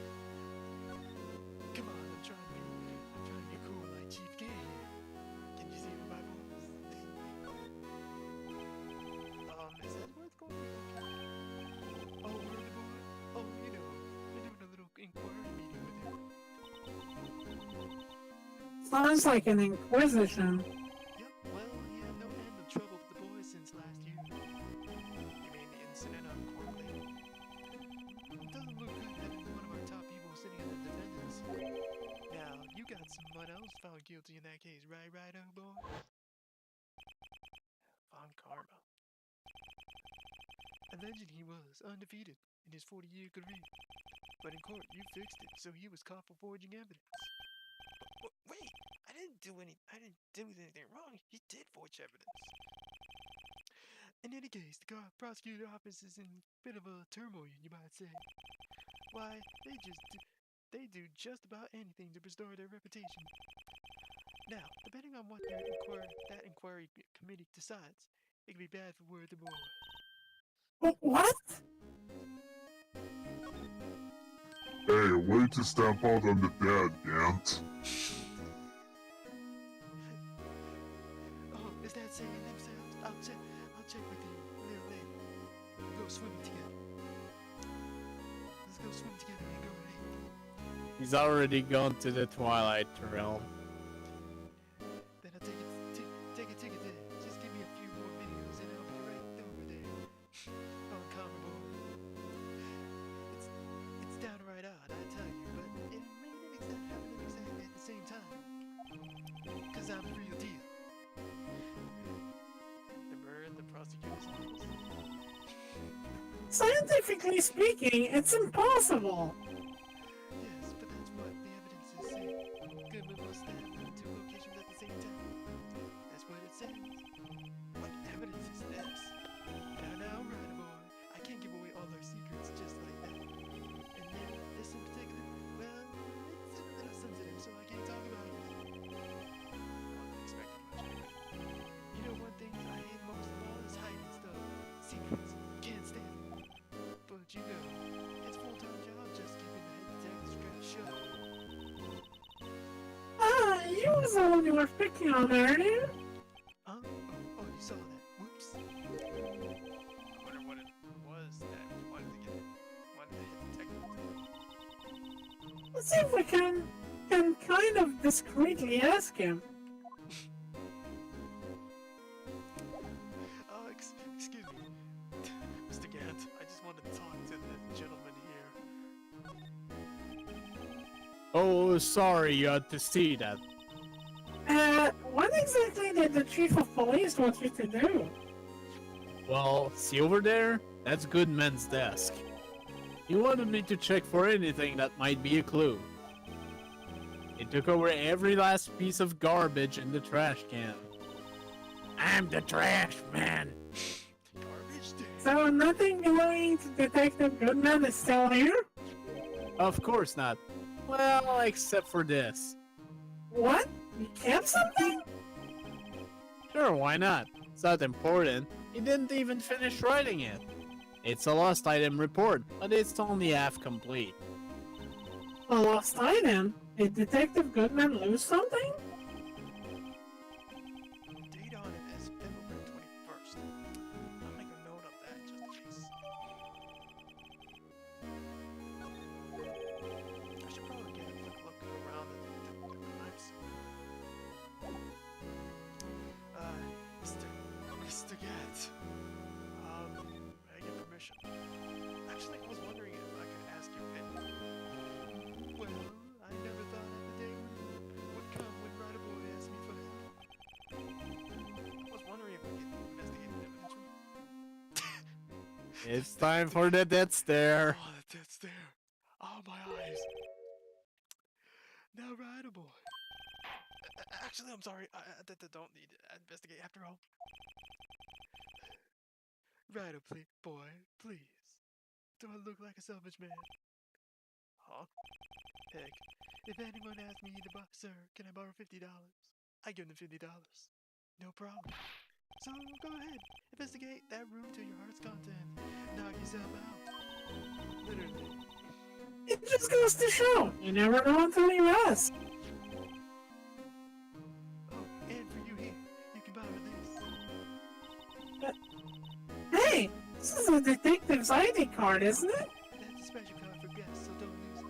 S1: Come on, I'm trying to be cool like Chief Cat. Can you see my voice? Is that what's going on? Oh, where the boy? Oh, you know, they're doing a little inquiry meeting with him.
S3: Sounds like an inquisition.
S1: Yep, well, he had no end of trouble with the boys since last year. incident on court later. It doesn't look good having one of our top people sitting in the defendants. Now, you got someone else found guilty in that case, right, oh boy? Von Karma. A legend he was, undefeated in his 40-year career. But in court, you fixed it, so he was caught for forging evidence. Wait, I didn't do anything wrong. He did forge evidence. In any case, the prosecutor office is in a bit of a turmoil, you might say. Why, they do just about anything to restore their reputation. Now, depending on what that inquiry committee decides, it could be bad for word the boy.
S3: What?
S5: Hey, way to stamp out on the dead, Gant.
S1: Oh, is that saying themselves? I'll check with you a little later. We'll go swimming together. Let's go swim together and go ahead.
S2: He's already gone to the Twilight realm.
S1: Then I'll take a ticket there. Just give me a few more videos and I'll be right over there. On Common Boy. It's downright odd, I tell you, but it may not happen exactly at the same time. Cause I'm the real deal. The prosecutor's office.
S3: Scientifically speaking, it's impossible.
S1: Yes, but that's what the evidence is saying. Goodman must stand in two locations at the same time. That's what it says. What evidence is this? Now, right, boy. I can't give away all our secrets just like that. And then, this in particular, well, it's a little sensitive, so I can't talk about it. I wasn't expecting much. You know, one thing I hate most of all is hiding stuff. Secrets. Can't stand it. But you know, it's full-time job just keeping the head detective straight shut.
S3: You was the one you were picking on earlier.
S1: Huh? Oh, you saw that. Whoops. I wonder what it was that wanted to hit detective.
S3: Let's see if we can kind of discreetly ask him.
S1: Excuse me. Mr. Gant, I just wanted to talk to the gentleman here.
S2: Oh, sorry you had to see that.
S3: What exactly did the chief of police want you to do?
S2: Well, see over there? That's Goodman's desk. He wanted me to check for anything that might be a clue. He took over every last piece of garbage in the trash can. I'm the trash man.
S1: Garbage day.
S3: So nothing belonging to Detective Goodman is still here?
S2: Of course not. Well, except for this.
S3: What? You kept something?
S2: Sure, why not? It's not important. He didn't even finish writing it. It's a lost item report, but it's only half complete.
S3: A lost item? Did Detective Goodman lose something?
S1: The date on it is February 21st. I'll make a note of that just in case. I should probably get a quick look around the crime scene. Mr. Gant. May I get permission? Actually, I was wondering if I could ask you a well, I never thought that the day would come when Wright asked me for help. I was wondering if we could investigate the evidence room.
S2: It's time for the death stare.
S1: Oh, the death stare. Oh, my eyes. Now, Wright boy. Actually, I'm sorry. I don't need to investigate after all. Wright, please, boy, please. Do I look like a selfish man? Huh? Heck, if anyone asks me to buy, sir, can I borrow $50? I give them $50. No problem. So go ahead, investigate that room to your heart's content. Knock yourself out. Literally.
S3: It just goes to show, you never know until you ask.
S1: Oh, and for you here, you can borrow this.
S3: Hey, this is a detective's ID card, isn't it?
S1: That's a special card for guests, so don't lose it.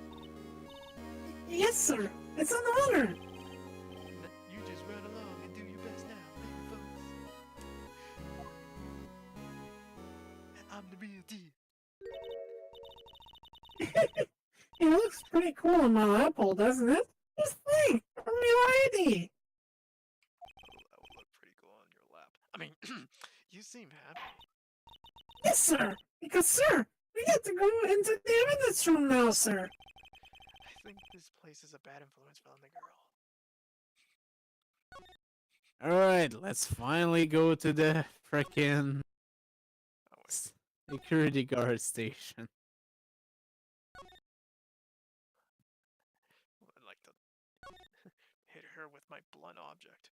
S3: Yes, sir. It's an honor.
S1: You just run along and do your best now, later, folks. I'm the real deal.
S3: It looks pretty cool on my apple, doesn't it? Just think, I'm your ID.
S1: That would look pretty cool on your lap. I mean, you seem happy.
S3: Yes, sir. Because, sir, we get to go into the evidence room now, sir.
S1: I think this place is a bad influence on the girl.
S2: Alright, let's finally go to the frickin'
S1: Oh wait.
S2: security guard station.
S1: I'd like to hit her with my blunt object.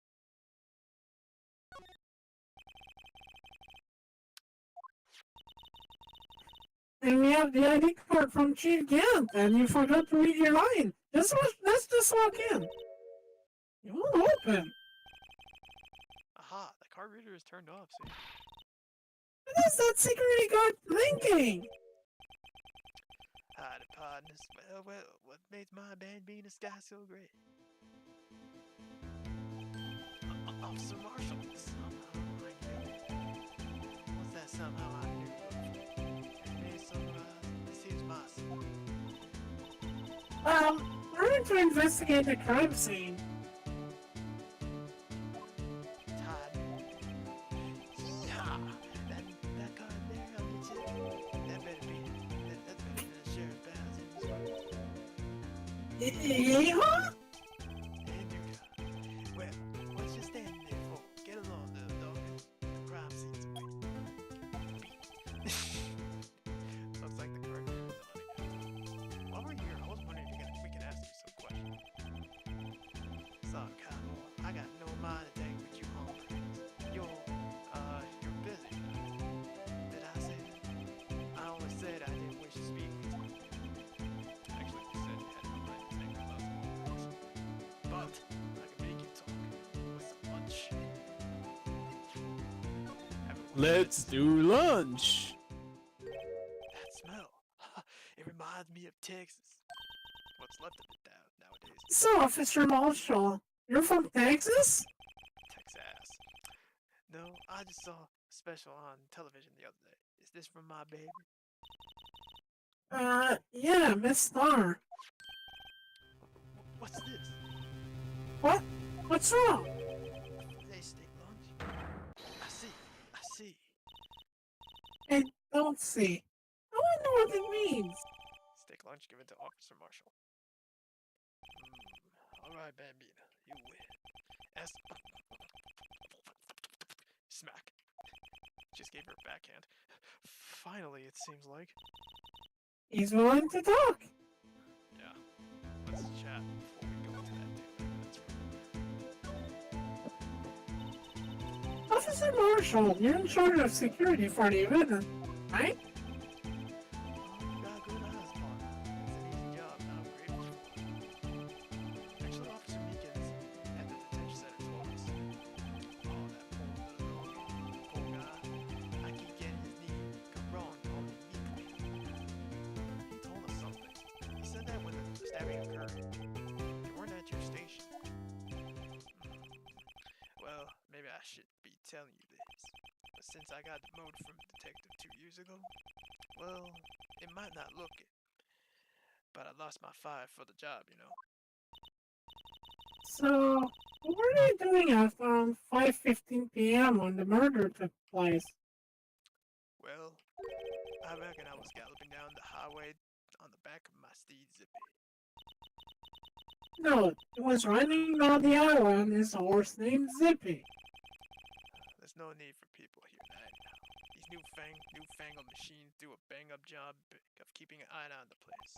S3: And we have the ID card from Chief Gant, and you forgot to read your line. Let's just walk in. It won't open.
S1: Aha, the card reader is turned off, see?
S3: What is that security guard thinking?
S1: Howdy, partners. Well, what makes my band be in the sky so great? Officer Marshall, somehow I knew. What's that somehow I knew? Maybe this seems possible.
S3: We're going to investigate the crime scene.
S1: Todd. Yeehaw! That card there on the tip. That's better than the sheriff Bowser.
S3: Yeehaw?
S1: And you got. Well, what you standing there for? Get along, little dog. The crime scene's waiting. Looks like the card is on again. While we're here, I was wondering if we could ask you some questions. So, cowboy, I got no mind to take with you home. You're busy. Did I say that? I only said I didn't wish to speak with you. Actually, you said you had no mind to take with us home. But I can make you talk with some lunch.
S2: Let's do lunch!
S1: That smell. It reminds me of Texas. What's left of it nowadays?
S3: So, Officer Marshall, you're from Texas?
S1: Texas. No, I just saw a special on television the other day. Is this from my baby?
S3: Yeah, Miss Star.
S1: What's this?
S3: What? What's wrong?
S1: They steak lunch? I see.
S3: I don't see. I wonder what it means.
S1: Steak lunch given to Officer Marshall. Alright, Bambina. You win. Smack. Just gave her a backhand. Finally, it seems like.
S3: He's willing to talk.
S1: Yeah. Let's chat before we go into that dude.
S3: Officer Marshall, you're in charge of security for the event, right?
S1: You got good eyes, partner. It's an easy job, and I'm grateful for it. Actually, Officer Meekins at the detention center told us. Oh, that poor guy. I keep getting his name wrong, calling him Meekins. He told us something. He said that when the stabbing occurred, you weren't at your station. Well, maybe I should be telling you this. But since I got demoted from detective 2 years ago, well, it might not look it. But I lost my fire for the job, you know.
S3: So, what were they doing at around 5:15 p.m. when the murder took place?
S1: Well, I reckon I was galloping down the highway on the back of my steed Zippy.
S3: No, he was running down the highway on his horse named Zippy.
S1: There's no need for people here now. These newfangled machines do a bang-up job of keeping an eye on the place.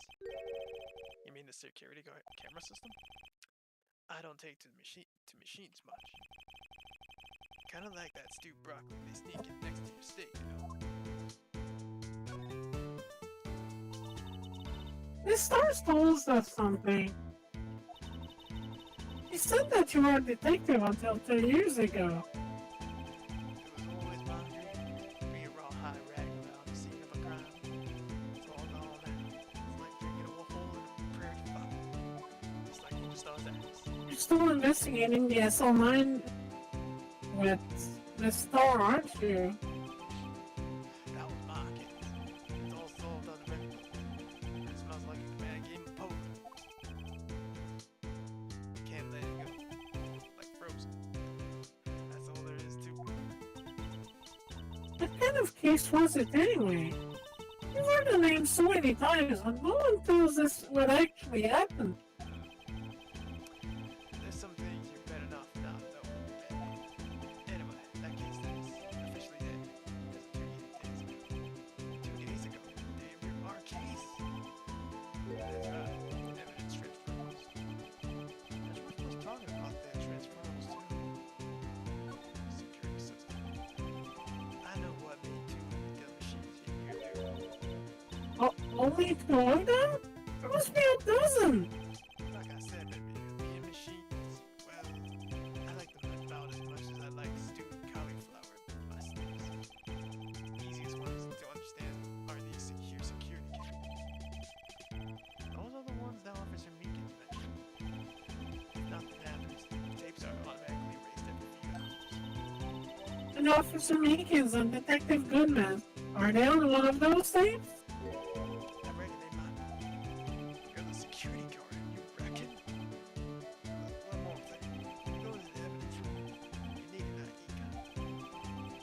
S1: You mean the security guard camera system? I don't take to machines much. Kind of like that stewed broccoli they sneak in next to your steak, you know?
S3: Miss Stars told us something. He said that you were a detective until 2 years ago.
S1: It was always my dream to be a rawhide ragtag on the scene of a crime. It's all gone now. It's like drinking a hole in a prairie fire. Just like you stars ass.
S3: You're still investigating the SL9 with Miss Star, aren't you?
S1: That was my
S3: What kind of case was it anyway? You've heard the name so many times, and no one tells us what actually happened.
S1: There's some things you better not know. Anyway, that case is officially dead. As of 2 days ago. 2 days ago. Damn, our case. That's right. Evidence transfers. That's what was talking about the transfers too. Security system. I know what made two the machines here do.
S3: Oh, only 2 of them? There must be a dozen!
S1: Like I said, baby, the machines, well, I like them about as much as I like stewed cauliflower mushrooms. Easiest ones to understand are these security cameras. Those are the ones that Officer Meekins mentioned. If nothing happens, tapes are automatically erased every few hours.
S3: And Officer Meekins and Detective Goodman, are they on one of those tapes?
S1: I reckon they might. You're the security guard, you reckon? One more thing. When you go to the evidence room, you need an ID card.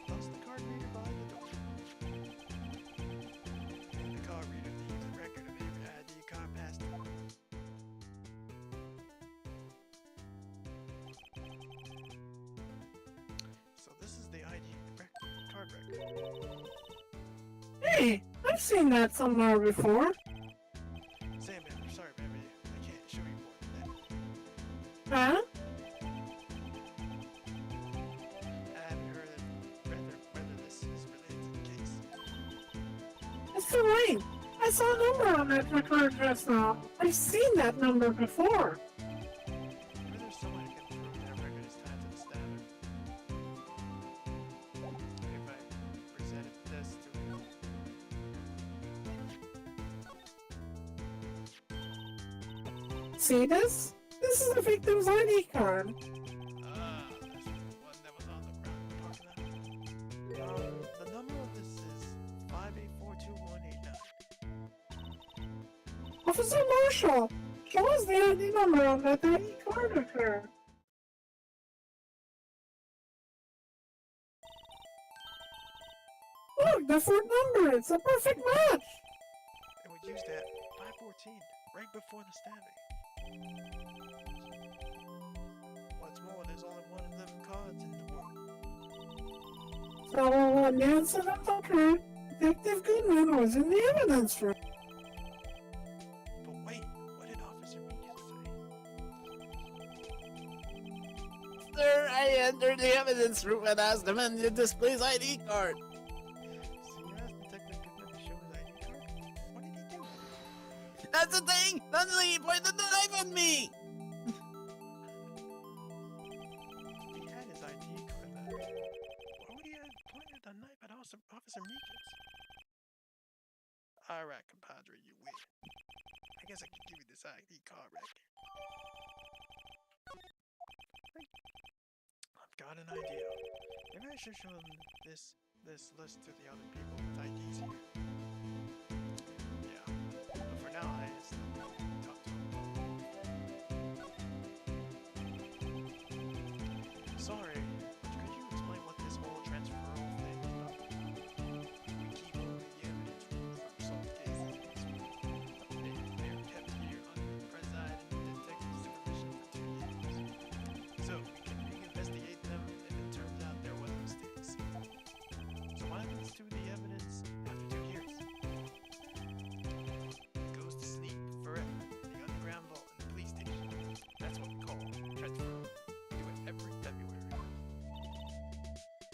S1: Plus the card reader behind the door. And the card reader leaves a record of every ID card passed through. So this is the ID card record.
S3: Hey, I've seen that somewhere before.
S1: Sam, I'm sorry, baby. I can't show you more than that.
S3: Huh?
S1: I haven't heard whether this is related to the case.
S3: Mr. Wright, I saw a number on that record just now. I've seen that number before.
S1: Maybe there's someone who can prove their record is tied to the stabbing. If I presented this to him.
S3: See this? This is the victim's ID card.
S1: This is the one that was on the ground parking lot. The number of this is 5842189.
S3: Officer Marshall, show us the ID number on that ID card record. Look, the fourth number, it's a perfect match.
S1: It was used at 514, right before the stabbing. What's more, there's only one of them cards in the world.
S3: So, the incident occurred, Detective Goodman was in the evidence room.
S1: But wait, what did Officer Meekins say?
S2: Sir, I entered the evidence room and asked the man to display his ID card.
S1: So you asked Detective Goodman to show his ID card? What did he do?
S2: That's the thing! Suddenly he pointed the knife at me!
S1: He had his ID card then. Why would he have pointed the knife at Officer Meekins? Alright, compadre, you win. I guess I can give you this ID card back. I've got an idea. Maybe I should show them this list to the other people with IDs here. Yeah. But for now, I still need to talk to them. Sorry, but could you explain what this whole transferal thing is about? We keep only the evidence room for solved cases. They're kept here under presiding detective supervision for 2 years. So we can reinvestigate them if it turns out there were mistakes. So what happens to the evidence after 2 years? It goes to sleep forever in the underground vault in the police station. That's what we call transferal. We do it every February.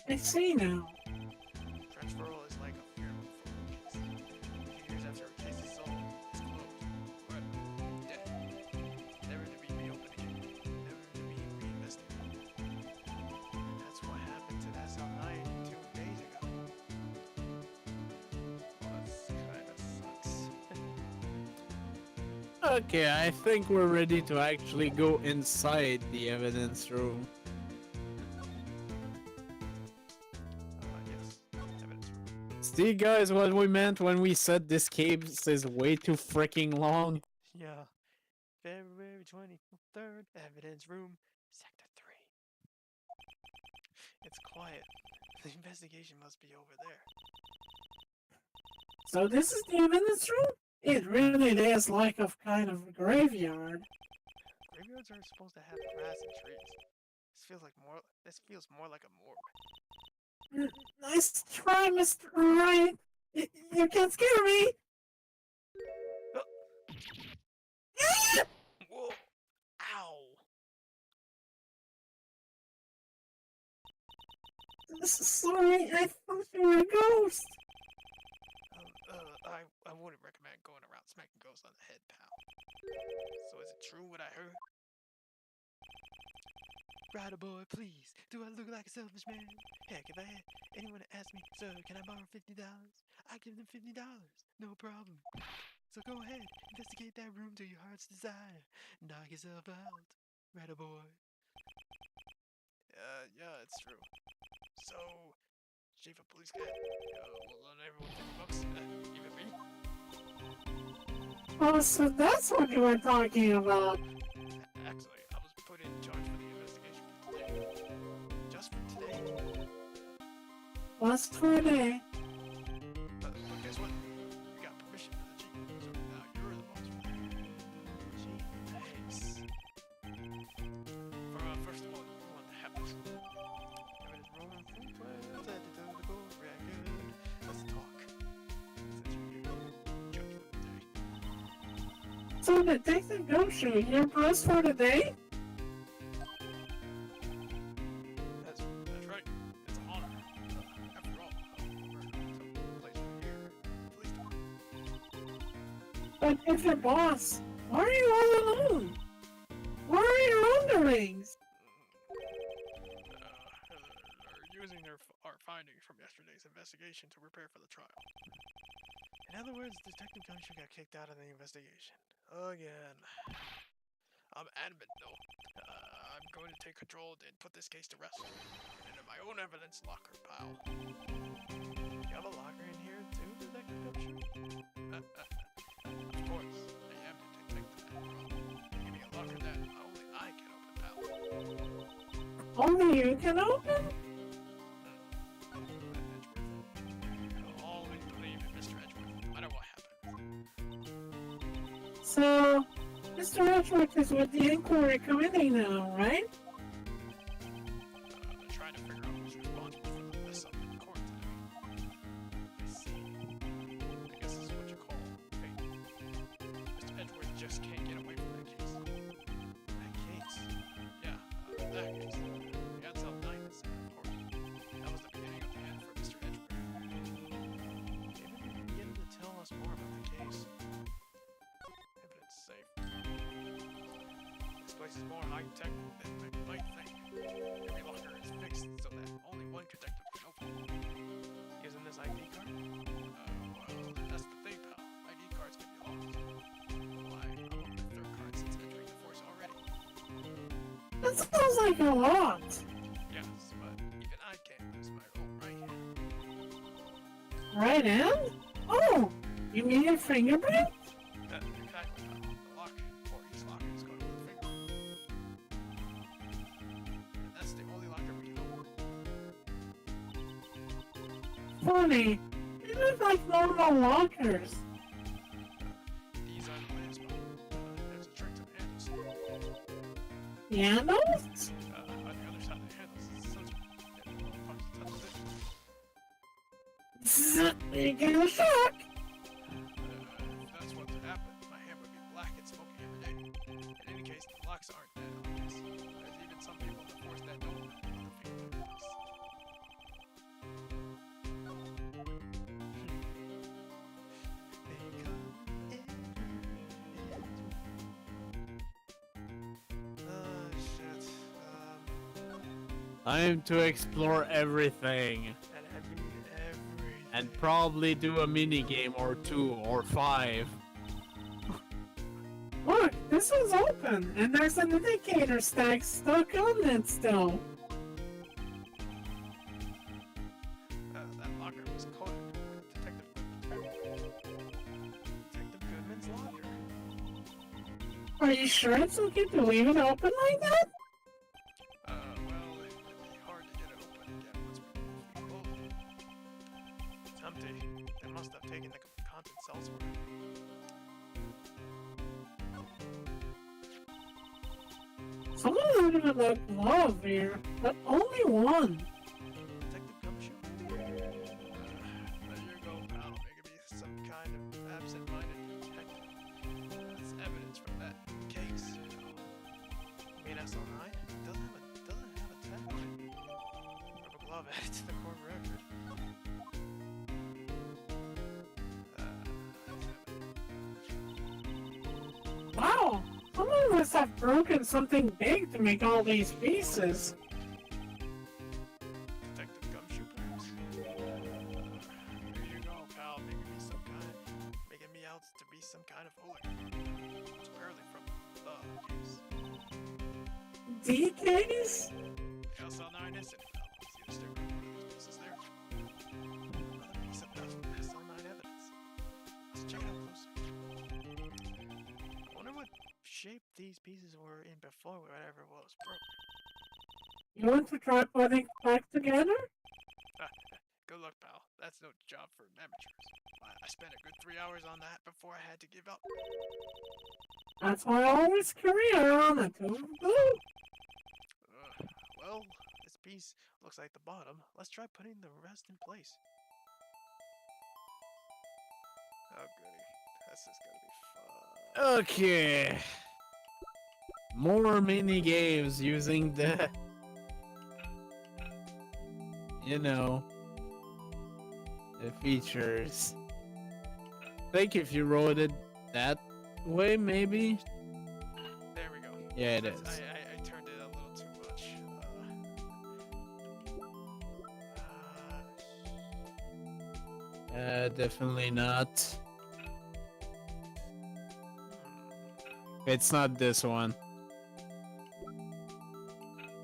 S3: I see now.
S1: Transferal is like a funeral for a case. A few years after a case is solved, it's closed. Forever. Dead. Never to be reopened again. Never to be reinvestigated. And that's what happened to that South 9 2 days ago. Well, that's kinda sucks.
S2: Okay, I think we're ready to actually go inside the evidence room.
S1: Yes. Evidence room.
S2: See guys what we meant when we said this case is way too freaking long?
S1: Yeah. February 23rd, evidence room, sector 3. It's quiet. The investigation must be over there.
S3: So this is the evidence room? It really is like a kind of graveyard.
S1: Graveyards are supposed to have grass and trees. This feels more like a morgue.
S3: Nice try, Mr. Wright. You can't scare me.
S1: Whoa! Ow!
S3: Sorry, I thought you were a ghost.
S1: I wouldn't recommend going around smacking ghosts on the head, pal. So is it true what I heard? Ryder boy, please. Do I look like a selfish man? Heck, if I had anyone to ask me, sir, can I borrow $50? I give them $50. No problem. So go ahead, investigate that room to your heart's desire. Knock yourself out. Ryder boy. Yeah, it's true. So, Chief of Police Cat, we'll let everyone take the books, even me.
S3: Oh, so that's what you were talking about.
S1: Actually, I was put in charge for the investigation for today. Just for today.
S3: What's for a day?
S1: But guess what? You got permission from the chief, so now you're the boss for that. Gee, thanks. First of all, you want to have this. Everything's rolling from 12 at the go record. Let's talk. Since you're here, judge for the day.
S3: So Detective Gumshoe, your boss for the day?
S1: That's right. It's an honor. After all, we're someplace right here. Police department.
S3: But if your boss, why are you all alone? Where are your underlings?
S1: They're using our findings from yesterday's investigation to prepare for the trial. In other words, Detective Gumshoe got kicked out of the investigation. Again. I'm adamant, though. I'm going to take control and put this case to rest. And in my own evidence locker, pal. You have a locker in here, too, Detective Gumshoe? Of course, I am Detective after all. Give me a locker that only I can open, pal.
S3: Only you can open?
S1: Edgeworth. I'll always believe in Mr. Edgeworth, no matter what happens.
S3: So, Mr. Edgeworth is with the inquiry committee now, right?
S1: They're trying to figure out who's responsible for the mess up in court today. I see. I guess this is what you call fate. Mr. Edgeworth just can't get away from that case. That case? Yeah, that case. The Ansel 9 incident, of course. That was the beginning of the end for Mr. Edgeworth. Maybe we can begin to tell us more about the case. If it's safe. This place is more high-tech than we might think. Every locker is fixed so that only one detective can open it. Using this ID card? Well, that's the thing, pal. ID cards can be lost. Why, I'm on my third card since entering the force already.
S3: That sounds like a lot.
S1: Yes, but even I can't lose my right hand.
S3: Right hand? Oh, you mean your fingerprint?
S1: Exactly, pal. The lock, or each locker is coded with a finger. And that's the only locker we can open.
S3: Funny. They look like normal lockers.
S1: These are the latest, but there's a trick to the handles.
S3: The handles?
S1: On the other side of the handles is a sensor. And when the punch touches it,
S3: Zzz, you get a shock.
S1: if that's what happened, my hand would be black and smoky every day. In any case, the locks aren't that obvious. There's even some people in the force that don't know the fingerprint locks. They come shit.
S2: Time to explore everything.
S1: And I mean everything.
S2: And probably do a mini game or 2 or 5.
S3: Look, this one's open, and there's an indicator stack stuck on it still.
S1: That locker was coded with Detective Goodman's locker.
S3: Are you sure it's okay to leave it open like that?
S1: Well, it'd be hard to get it open again once we Empty. They must have taken the contents elsewhere.
S3: Someone looking at that glove here, but only one.
S1: Detective Gumshoe? There you go, pal. Making me some kind of absent-minded detective. That's evidence from that case. You mean SL9? Doesn't have a tag on it. Rubber glove added to the court record.
S3: Wow, someone must have broken something big to make all these pieces.
S1: Detective Gumshoe, perhaps? There you go, pal. Making me out to be some kind of hooligan. It's barely from the case.
S3: The case?
S1: SL9 isn't it, pal? See the sticker on one of these pieces there? Another piece of SL9 evidence. Let's check it out closer. I wonder what shape these pieces were in before whatever was broke.
S3: You want to try putting back together?
S1: Good luck, pal. That's no job for amateurs. I spent a good 3 hours on that before I had to give up.
S3: That's why I always carry around a tube of glue.
S1: Well, this piece looks like the bottom. Let's try putting the rest in place. Oh, goody. This is gonna be fun.
S2: Okay. More mini games using the, you know, the features. I think if you wrote it that way, maybe.
S1: There we go.
S2: Yeah, it
S1: That's-
S2: is.
S1: I turned it a little too much.
S2: Definitely not.
S1: Hmm.
S2: It's not this one.
S1: I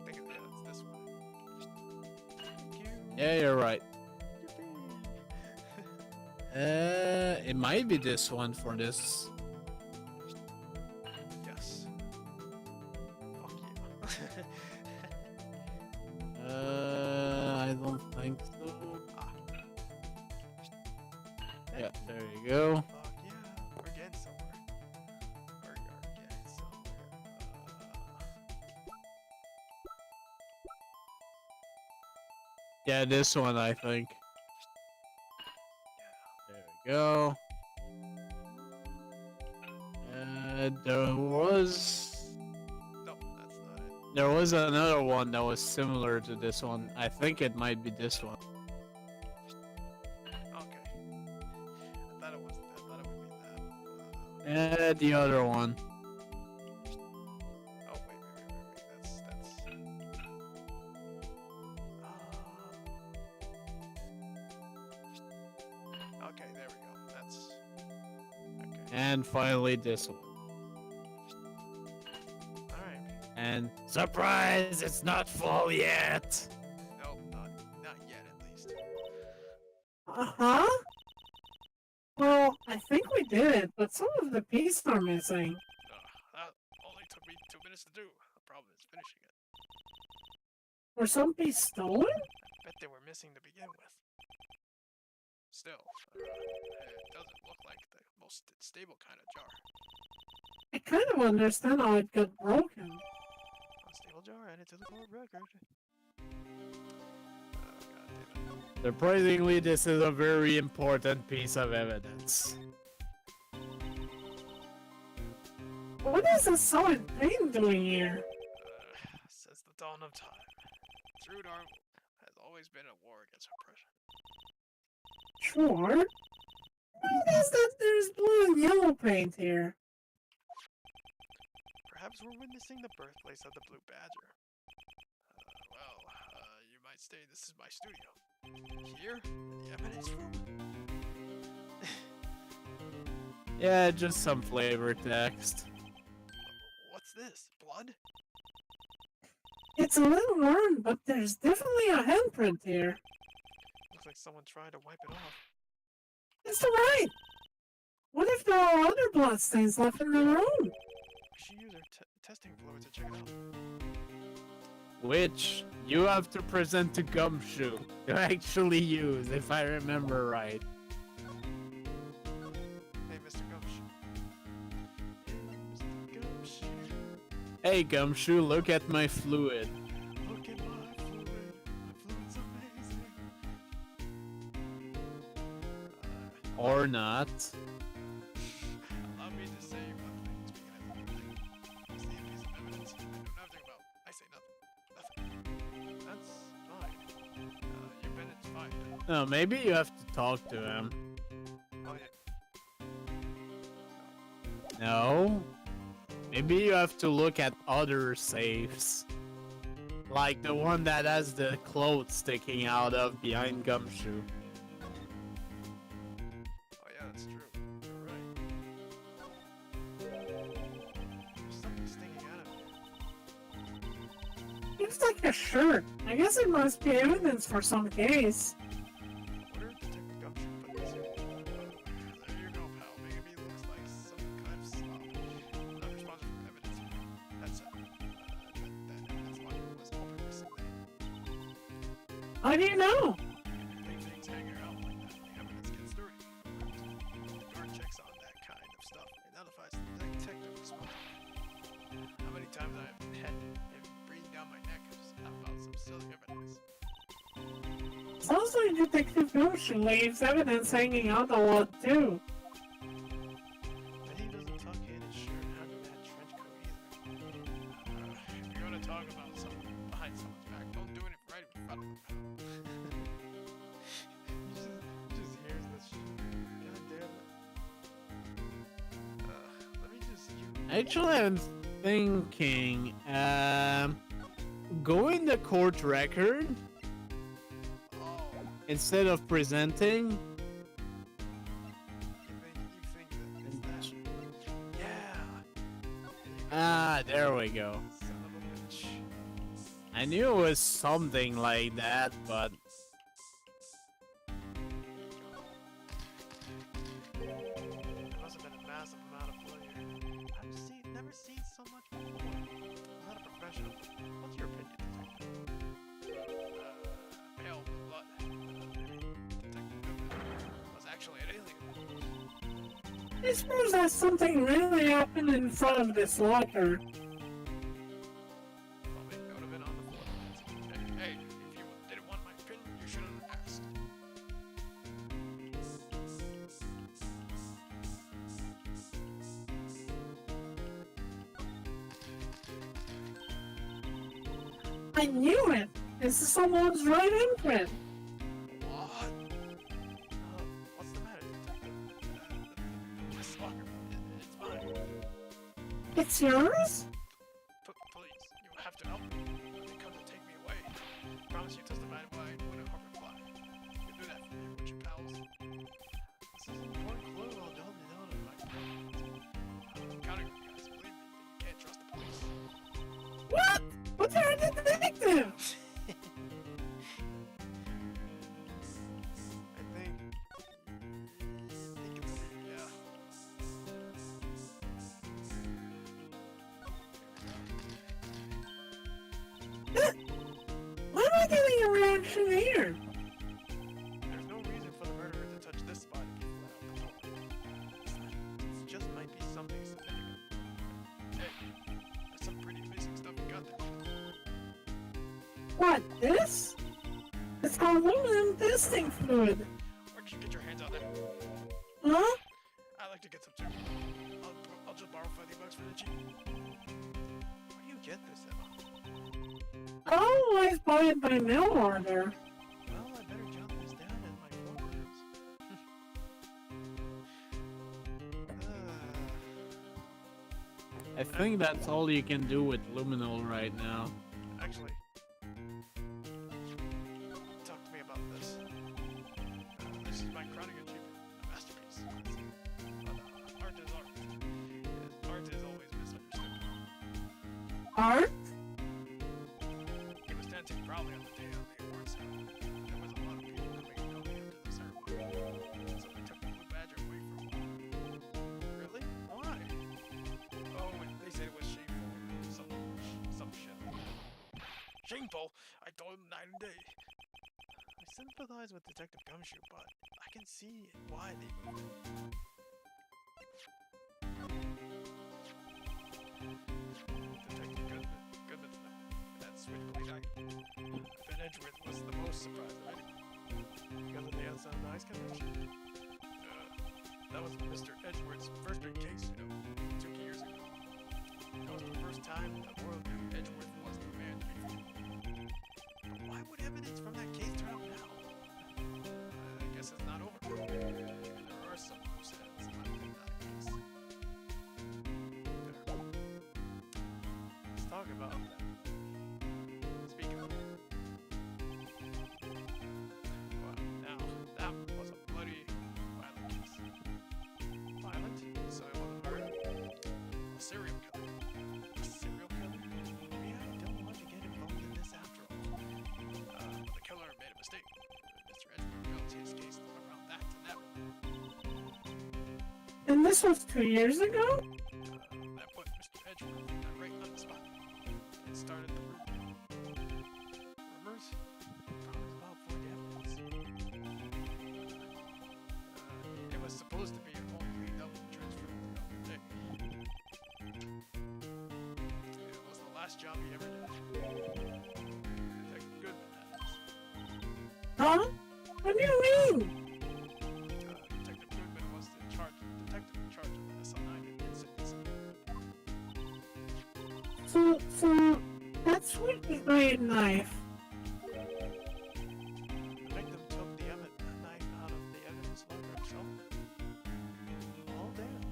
S1: think it's this one. Thank you.
S2: Yeah, you're right.
S1: Yippee.
S2: It might be this one for this.
S1: Yes. Fuck yeah.
S2: I don't think so.
S1: Ah.
S2: Yeah, there you go.
S1: Fuck yeah. We're getting somewhere. We're getting somewhere.
S2: Yeah, this one, I think. There we go. There was...
S1: No, that's not it.
S2: There was another one that was similar to this one. I think it might be this one.
S1: Okay. I thought it wasn't that. I thought it would be that.
S2: The other one.
S1: Oh, wait. That's. Okay, there we go. That's. Okay.
S2: And finally this one.
S1: Alright.
S2: And surprise, it's not full yet.
S1: No, not yet, at least.
S3: Uh-huh. Well, I think we did it, but some of the pieces are missing.
S1: That only took me 2 minutes to do. The problem is finishing it.
S3: Were some pieces stolen?
S1: I bet they were missing to begin with. Still, it doesn't look like the most stable kind of jar.
S3: I kind of understand how it got broken.
S1: Unstable jar added to the court record. Oh, God damn it.
S2: Surprisingly, this is a very important piece of evidence.
S3: What is this solid pain doing here?
S1: Since the dawn of time, Trudar has always been at war against oppression.
S3: Sure. Notice that there's blue and yellow paint here.
S1: Perhaps we're witnessing the birthplace of the Blue Badger. You might say this is my studio. Here, in the evidence room.
S2: Yeah, just some flavor text.
S1: What's this? Blood?
S3: It's a little worn, but there's definitely a handprint here.
S1: Looks like someone tried to wipe it off.
S3: It's right. What if there are other bloodstains left in the room?
S1: We should use our testing fluid to check it out.
S2: which you have to present to Gumshoe to actually use, if I remember right.
S1: Hey, Mr. Gumshoe. Hey, Mr. Gumshoe.
S2: Hey Gumshoe, look at my fluid.
S1: Look at my fluid. My fluid's amazing.
S2: Or not.
S1: Allow me to say one thing. Speaking of see a piece of evidence I know nothing about. I say nothing. That's fine. Your Bennett's fine.
S2: No, maybe you have to talk to him.
S1: Oh yeah.
S2: No? Maybe you have to look at other safes. Like the one that has the clothes sticking out of behind Gumshoe.
S1: Oh yeah, that's true. You're right. There's something sticking out of here.
S3: Looks like a shirt. I guess it must be evidence for some case.
S1: Where did Detective Gumshoe put this here? There you go, pal. Maybe it looks like some kind of slob. Not responsive for evidence. That's that evidence locker was open recently.
S3: How do you know?
S1: Leave things hanging around like that. The evidence gets dirty. Guard checks on that kind of stuff and notifies the detective responsible. How many times I have had him breathing down my neck about some silly evidence.
S3: Sounds like Detective Gumshoe leaves evidence hanging out a lot too.
S1: And he doesn't tuck in his shirt under that trench coat either. If you're gonna talk about something behind someone's back, don't do it right in front of them. he just hears this shit. God damn it. Let me just
S2: Actually, I'm thinking, go in the court record
S1: Oh,
S2: instead of presenting.
S1: you think that is that? Yeah.
S2: Ah, there we go.
S1: Son of a bitch.
S2: I knew it was something like that, but
S1: There must have been a massive amount of blood here. I've never seen so much before. I'm not a professional. What's your opinion, Detective? Pale blood. Detective Goodman was actually an alien.
S3: I suppose that something really happened in front of this locker.
S1: I'll make note of it on the floor. Hey, if you didn't want my opinion, you should have asked.
S3: I knew it! This is someone's right imprint!
S1: What? What's the matter, Detective? This locker, it's mine.
S3: It's yours?
S1: Please, you have to help me. They come to take me away. Promise you testify why I wouldn't harm a fly. You do that for me, would you, pals? This is an important clue. I'll hold it out on my I'm counting on you guys. Believe me, you can't trust the police.
S3: What? But you're a detective!
S1: I think it's over here, yeah.
S3: Why am I getting a reaction here?
S1: There's no reason for the murderer to touch this spot if he let out the door. It just might be something significant. Hey, that's some pretty amazing stuff you got there.
S3: What, this? It's called aluminum testing fluid.
S1: Where did you get your hands on that?
S3: Huh?
S1: I'd like to get some too. I'll just borrow $50 for the cheap. Where do you get this, Emma?
S3: I always buy it by mail order.
S1: Well, I better jot this down in my programs.
S2: I think that's all you can do with luminol right now.
S1: Actually, talk to me about this. This is my crowning achievement, a masterpiece. But art is art. Art is always misunderstood.
S3: Art?
S1: He was dancing proudly on the day of the award ceremony. There was a lot of people coming into the ceremony, so they took the blue badge away from him. Really? Why? Oh, they said it was shameful or some shit like that. simple. I told him night and day. I sympathize with Detective Gumshoe, but I can see why they moved him. Detective Goodman's no. That switchblade guy. Ben Edgeworth was the most surprised of anyone. Because of the outside nice convention. That was Mr. Edgeworth's first big case, 2 years ago. That was the first time the world knew Edgeworth was the man to be fooled. But why would evidence from that case turn up now? I guess it's not over. There are some loose ends left in that case. Let's talk about that. Speaking of that. Well, now, that was a bloody, violent case. Violent? So it wasn't murder? A serial killer. A serial killer? Maybe I don't want to get involved in this after all. But the killer made a mistake. Mr. Edgeworth built his case around that to that.
S3: And this was 2 years ago?
S1: That put Mr. Edgeworth right on the spot. It started the rumor. Rumors? Probably about 4 evidence. It was supposed to be a whole cleaned up transfer throughout the day. It was the last job he ever did. Detective Goodman, that is.
S3: Huh? What do you mean?
S1: Detective Goodman was the detective in charge of the SL9 incidents.
S3: So that's what is my knife.
S1: The victim took the knife out of the evidence locker himself. Oh, damn.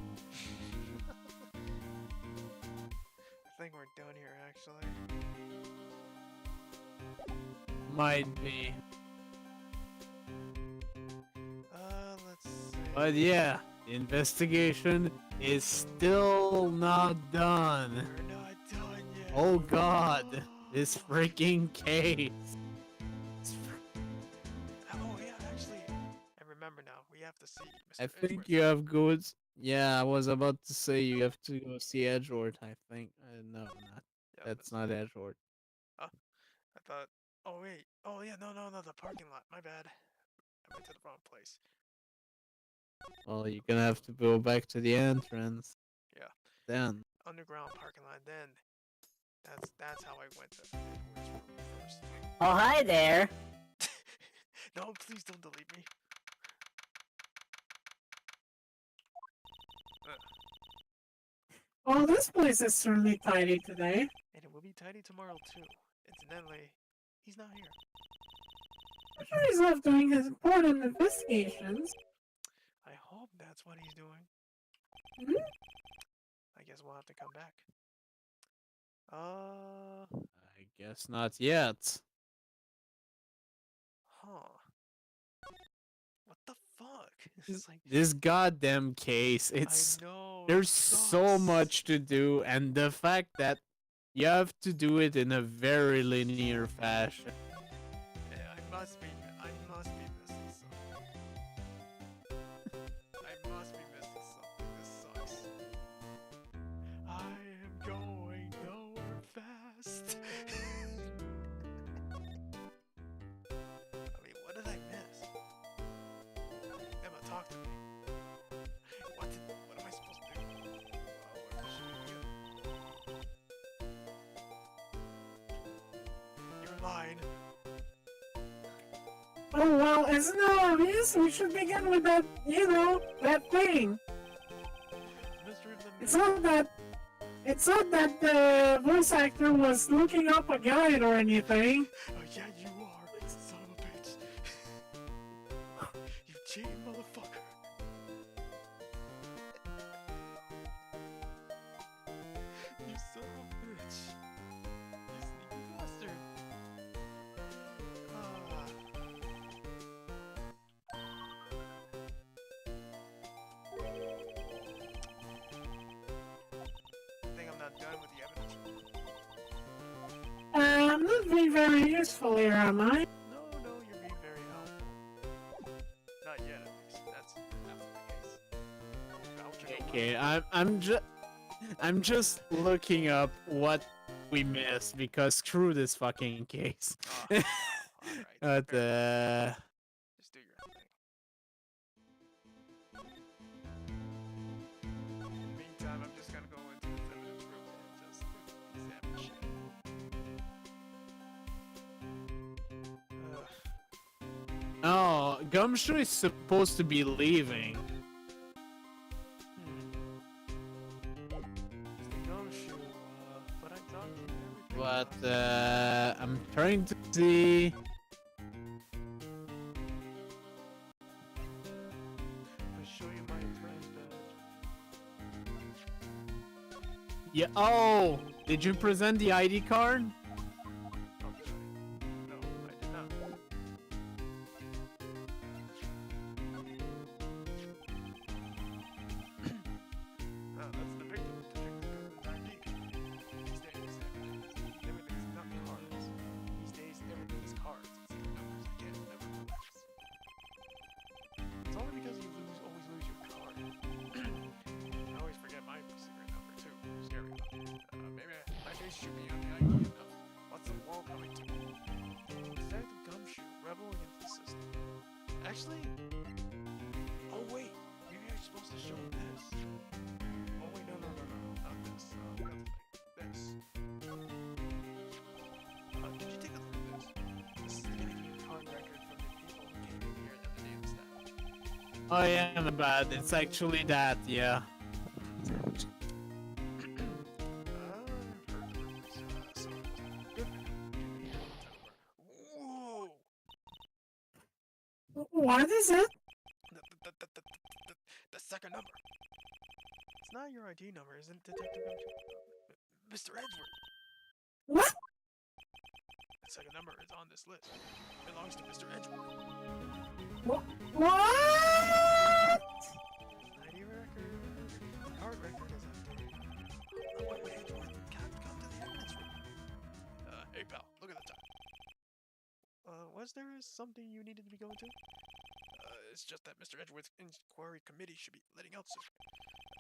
S1: I think we're done here, actually.
S2: Might be.
S1: Let's see.
S2: But yeah, the investigation is still not done.
S1: We're not done yet.
S2: Oh god, this freaking case.
S1: Oh, yeah, actually, I remember now. We have to see Mr.
S2: I think
S1: Edgeworth.
S2: you have goods. Yeah, I was about to say you have to go see Edgeworth, I think. No, not.
S1: Yeah,
S2: That's not Edgeworth.
S1: I thought. Oh, wait. Oh, yeah, no, the parking lot. My bad. I went to the wrong place.
S2: Well, you're gonna have to go back to the entrance.
S1: Yeah.
S2: Then.
S1: Underground parking lot. Then, that's how I went to Edgeworth's room first.
S4: Oh, hi there.
S1: No, please don't delete me.
S3: Oh, this place is certainly tidy today.
S1: And it will be tidy tomorrow, too. Incidentally, he's not here.
S3: I'm sure he's off doing his important investigations.
S1: I hope that's what he's doing.
S3: Hmm?
S1: I guess we'll have to come back.
S2: I guess not yet.
S1: Huh. What the fuck? It's like,
S2: This goddamn case, it's
S1: I know.
S2: there's
S1: it
S2: so
S1: sucks.
S2: much to do, and the fact that you have to do it in a very linear fashion.
S1: Yeah, I must be missing something. I must be missing something. This sucks. I am going nowhere fast. I mean, what did I miss? Emma, talk to me. What am I supposed to do? What should I do? You're lying.
S3: Oh, well, isn't it obvious? We should begin with that, that thing.
S1: Mystery of the
S3: It's not that the voice actor was looking up a guide or anything.
S1: Oh, yeah, you are, son of a bitch. You cheating motherfucker. You son of a bitch. You sneaky bastard. I think I'm not done with the evidence.
S3: I'm not being very useful here, am I?
S1: No, you're being very helpful. Not yet, at least. That's after the case. Voucher.
S2: Okay, I'm just looking up what we missed because screw this fucking case.
S1: Alright.
S2: But
S1: Just do your thing. In the meantime, I'm just gonna go into this evidence room and just examine shit.
S2: oh, Gumshoe is supposed to be leaving.
S1: Mr. Gumshoe, but I talked to him everything.
S2: But I'm trying to see.
S1: I'll show you my apprentice badge.
S2: Yeah. Oh, did you present the ID card?
S1: Okay. No, I did not. That's the victim. Detective Goodman's ID. These days, everything's not cards. These days, everything is cards. It's either numbers again, never numbers. It's only because you always lose your card. I always forget my secret number too. Scary. Maybe my face should be on the ID enough. What's the wall coming to? Detective Gumshoe, rebel against the system. Actually, oh wait, maybe I'm supposed to show this. Oh wait, no, not this. The other thing. This. Did you take a look at this? This is the beginning card record from the people who came in here and the name staff.
S2: Oh yeah, my bad. It's actually that. Yeah.
S1: Whoa!
S3: What is it?
S1: The second number. It's not your ID number, isn't it, Detective Gumshoe? Mr. Edgeworth.
S3: What?
S1: The second number is on this list. It belongs to Mr. Edgeworth.
S3: What?
S1: ID record. Card record is updated. Wait, Edgeworth. Come to the evidence room. Hey pal, look at the time. Was there something you needed to be going to? It's just that Mr. Edgeworth's inquiry committee should be letting out soon.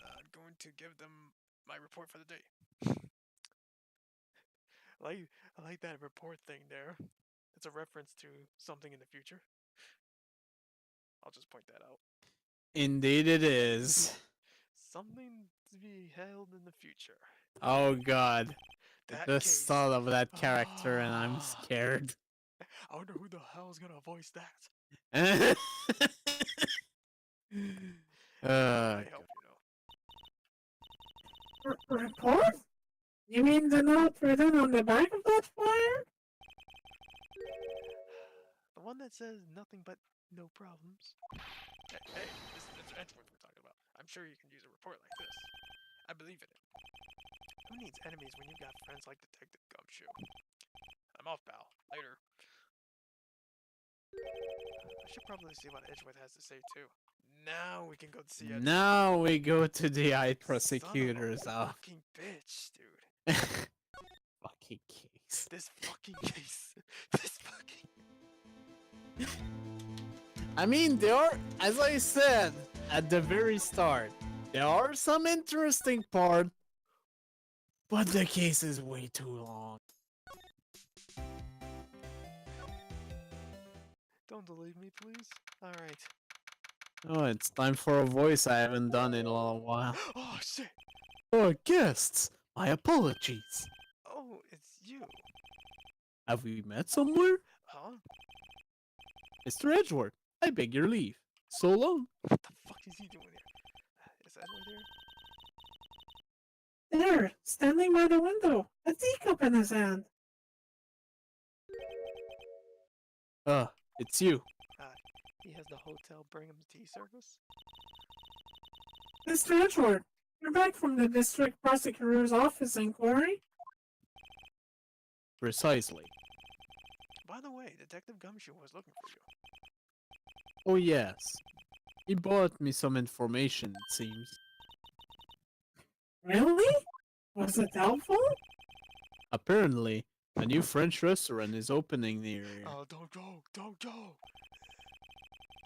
S1: I'm going to give them my report for the day. I like that report thing there. It's a reference to something in the future. I'll just point that out.
S2: Indeed, it is.
S1: Something to be held in the future.
S2: Oh God.
S1: That
S2: Just
S1: case.
S2: thought of that character and I'm
S1: Ah.
S2: scared.
S1: I wonder who the hell is gonna voice that. I hope you know.
S3: Report? You mean the note written on the back of that flyer?
S1: The one that says nothing but no problems. Hey, this is Mr. Edgeworth we're talking about. I'm sure you can use a report like this. I believe in it. Who needs enemies when you've got friends like Detective Gumshoe? I'm off, pal. Later. I should probably see what Edgeworth has to say too. Now we can go see Edgeworth.
S2: Now we go to the eye
S1: Son of a
S2: prosecutor's office.
S1: fucking bitch, dude.
S2: Fucking case.
S1: This fucking case. This fucking.
S2: I mean, there are, as I said at the very start, there are some interesting parts, but the case is way too long.
S1: Don't delete me, please. Alright.
S2: Oh, it's time for a voice I haven't done in a little while.
S1: Oh, shit.
S2: Oh, guests, my apologies.
S1: Oh, it's you.
S2: Have we met somewhere?
S1: Huh?
S2: Mr. Edgeworth, I beg your leave. So long.
S1: What the fuck is he doing here? Is Edward here?
S3: There, standing by the window, a teacup in his hand.
S2: It's you.
S1: He has the hotel Bringham's tea service?
S3: Mr. Edgeworth, you're back from the district prosecutor's office inquiry?
S2: Precisely.
S1: By the way, Detective Gumshoe was looking for you.
S2: Oh yes. He brought me some information, it seems.
S3: Really? Was it helpful?
S2: Apparently, a new French restaurant is opening near here.
S1: Oh, don't go! Don't go!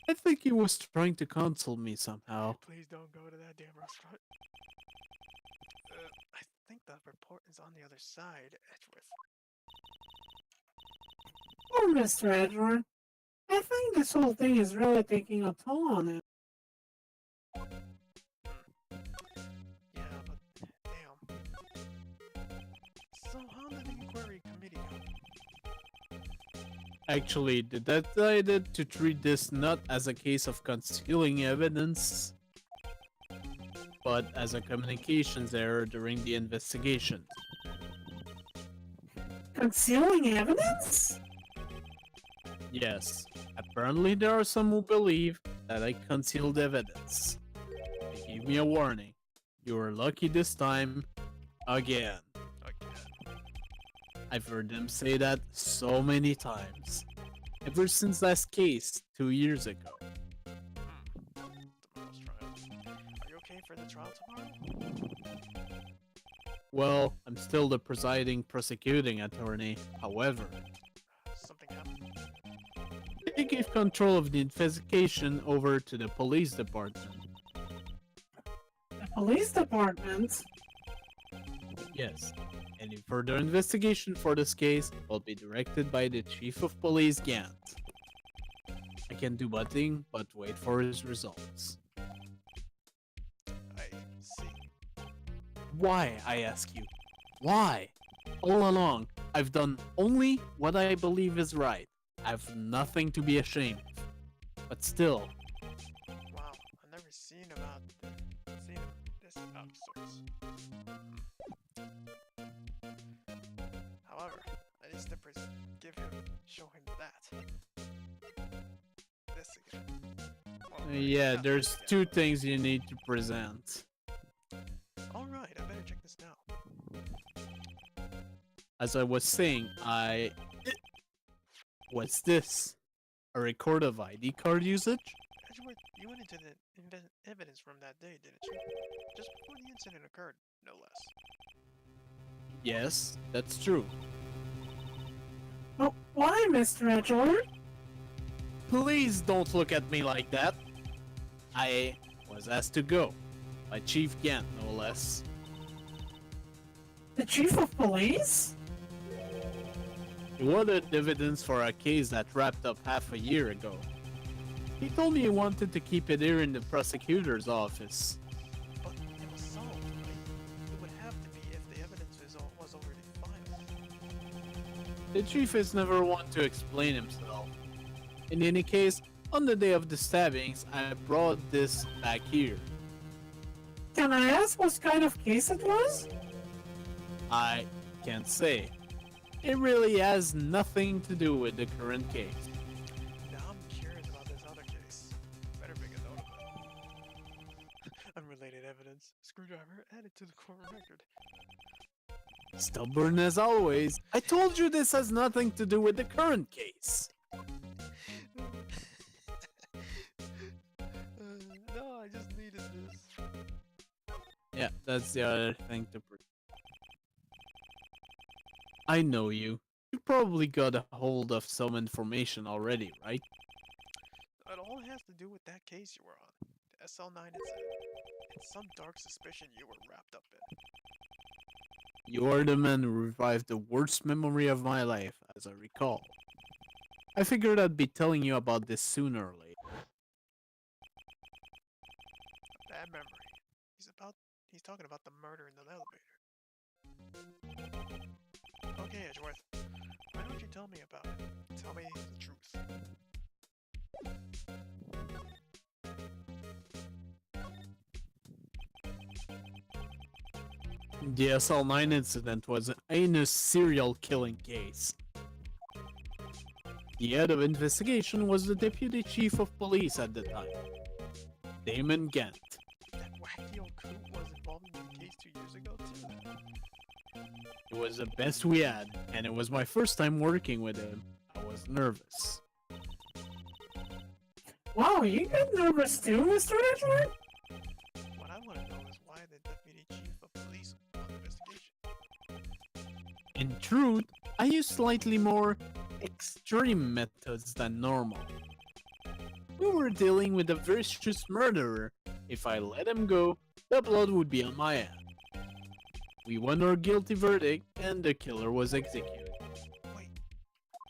S2: I think he was trying to console me somehow.
S1: Please don't go to that damn restaurant. think the report is on the other side, Edgeworth.
S3: Oh, Mr. Edward, I think this whole thing is really taking a toll on him.
S1: Yeah, but damn. So how did the inquiry committee go?
S2: Actually, they decided to treat this not as a case of concealing evidence, but as a communications error during the investigation.
S3: Concealing evidence?
S2: Yes, apparently there are some who believe that I concealed evidence. They gave me a warning. You were lucky this time, again.
S1: Again.
S2: I've heard them say that so many times. Ever since last case, 2 years ago.
S1: Tomorrow's trial. Are you okay for the trial tomorrow?
S2: Well, I'm still the presiding prosecuting attorney, however.
S1: Something happened.
S2: They gave control of the investigation over to the police department.
S3: The police department?
S2: Yes, any further investigation for this case will be directed by the Chief of Police Gant. I can do nothing but wait for his results.
S1: I see.
S2: Why, I ask you? Why? All along, I've done only what I believe is right. I've nothing to be ashamed of. But still,
S1: Wow, I've never seen this out of sorts. However, I need to show him that. This again. Well,
S2: yeah,
S1: not
S2: there's
S1: this again.
S2: two things you need to present.
S1: Alright, I better check this now.
S2: As I was saying, What's this? A record of ID card usage?
S1: Edgeworth, you went into the evidence room that day, didn't you? Just before the incident occurred, no less.
S2: Yes, that's true.
S3: Oh, why, Mr. Edward?
S2: Please don't look at me like that. I was asked to go. By Chief Gant, no less.
S3: The chief of police?
S2: He wanted evidence for a case that wrapped up half a year ago. He told me he wanted to keep it here in the prosecutor's office.
S1: But it was solved, right? It would have to be if the evidence was already filed.
S2: The chief is never one to explain himself. In any case, on the day of the stabbings, I brought this back here.
S3: Can I ask what kind of case it was?
S2: I can't say. It really has nothing to do with the current case.
S1: Now I'm curious about this other case. Better make a note of it. Unrelated evidence. Screwdriver added to the court record.
S2: Stubborn as always. I told you this has nothing to do with the current case.
S1: No, I just needed this.
S2: Yeah, that's the other thing to I know you. You probably got a hold of some information already, right?
S1: It all has to do with that case you were on. The SL9 incident. It's some dark suspicion you were wrapped up in.
S2: You are the man who revived the worst memory of my life, as I recall. I figured I'd be telling you about this sooner or later.
S1: Bad memory. He's talking about the murder in the elevator. Okay, Edgeworth. Why don't you tell me about it? Tell me the truth.
S2: The SL9 incident was an heinous serial killing case. The head of investigation was the deputy chief of police at the time, Damon Gant.
S1: That wacky old coot was involved in the case 2 years ago, too.
S2: It was the best we had, and it was my first time working with him. I was nervous.
S3: Wow, you get nervous too, Mr. Edward?
S1: What I want to know is why the deputy chief of police on the investigation.
S2: In truth, I used slightly more extreme methods than normal. We were dealing with a vicious murderer. If I let him go, the blood would be on my hand. We won our guilty verdict, and the killer was executed.
S1: Wait,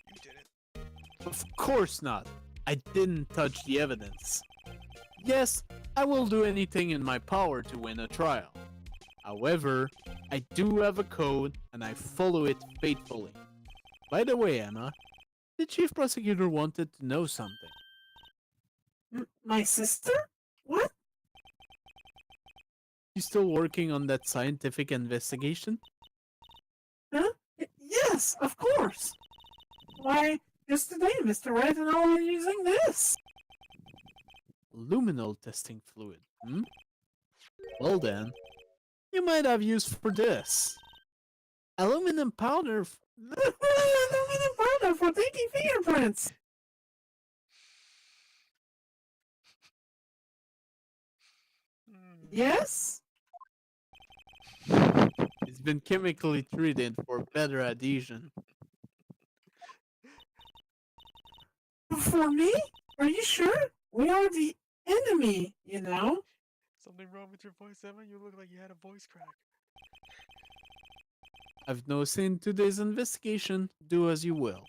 S1: you did it.
S2: Of course not. I didn't touch the evidence. Yes, I will do anything in my power to win a trial. However, I do have a code, and I follow it faithfully. By the way, Emma, the chief prosecutor wanted to know something.
S3: My sister? What?
S2: You still working on that scientific investigation?
S3: Huh? Yes, of course. Why, just today, Mr. Wright and I were using this.
S2: Luminol testing fluid, hmm? Well then, you might have use for this. Aluminum powder.
S3: Aluminum powder for taking fingerprints.
S1: Hmm.
S3: Yes?
S2: It's been chemically treated for better adhesion.
S3: For me? Are you sure? We are the enemy, you know?
S1: Something wrong with your voice, Emma? You look like you had a voice crack.
S2: I've no say in today's investigation. Do as you will.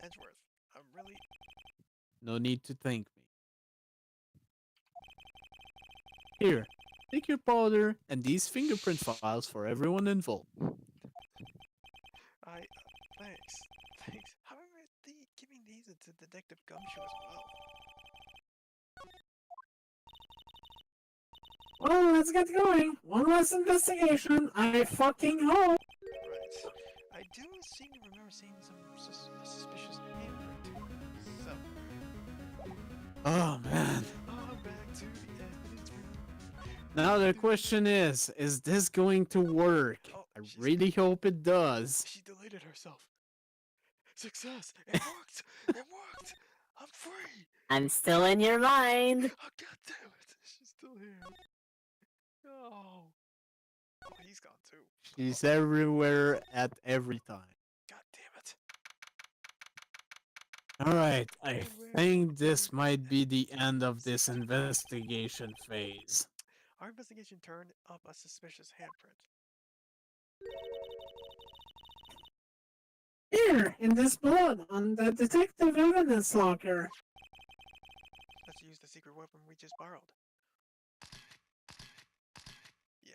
S1: Edgeworth, I'm really...
S2: No need to thank me. Here, take your powder and these fingerprint files for everyone involved.
S1: Thanks. Thanks. However, giving these to Detective Gumshoe as well.
S3: Well, let's get going. One last investigation. I fucking hope.
S1: Right. I do seem to remember seeing some suspicious handprint. So...
S2: Oh man.
S1: back to the evidence room.
S2: Now the question is this going to work?
S1: Oh,
S2: I really hope it does.
S1: She deleted herself. Success! It worked! It worked! I'm free!
S4: I'm still in your mind.
S1: Oh, god damn it! She's still here. Oh. Oh, he's gone too.
S2: She's everywhere at every time.
S1: God damn it.
S2: Alright, I think this might be the end of this investigation phase.
S1: Our investigation turned up a suspicious handprint.
S3: Here, in this blood, on the detective evidence locker.
S1: Let's use the secret weapon we just borrowed. Yeah.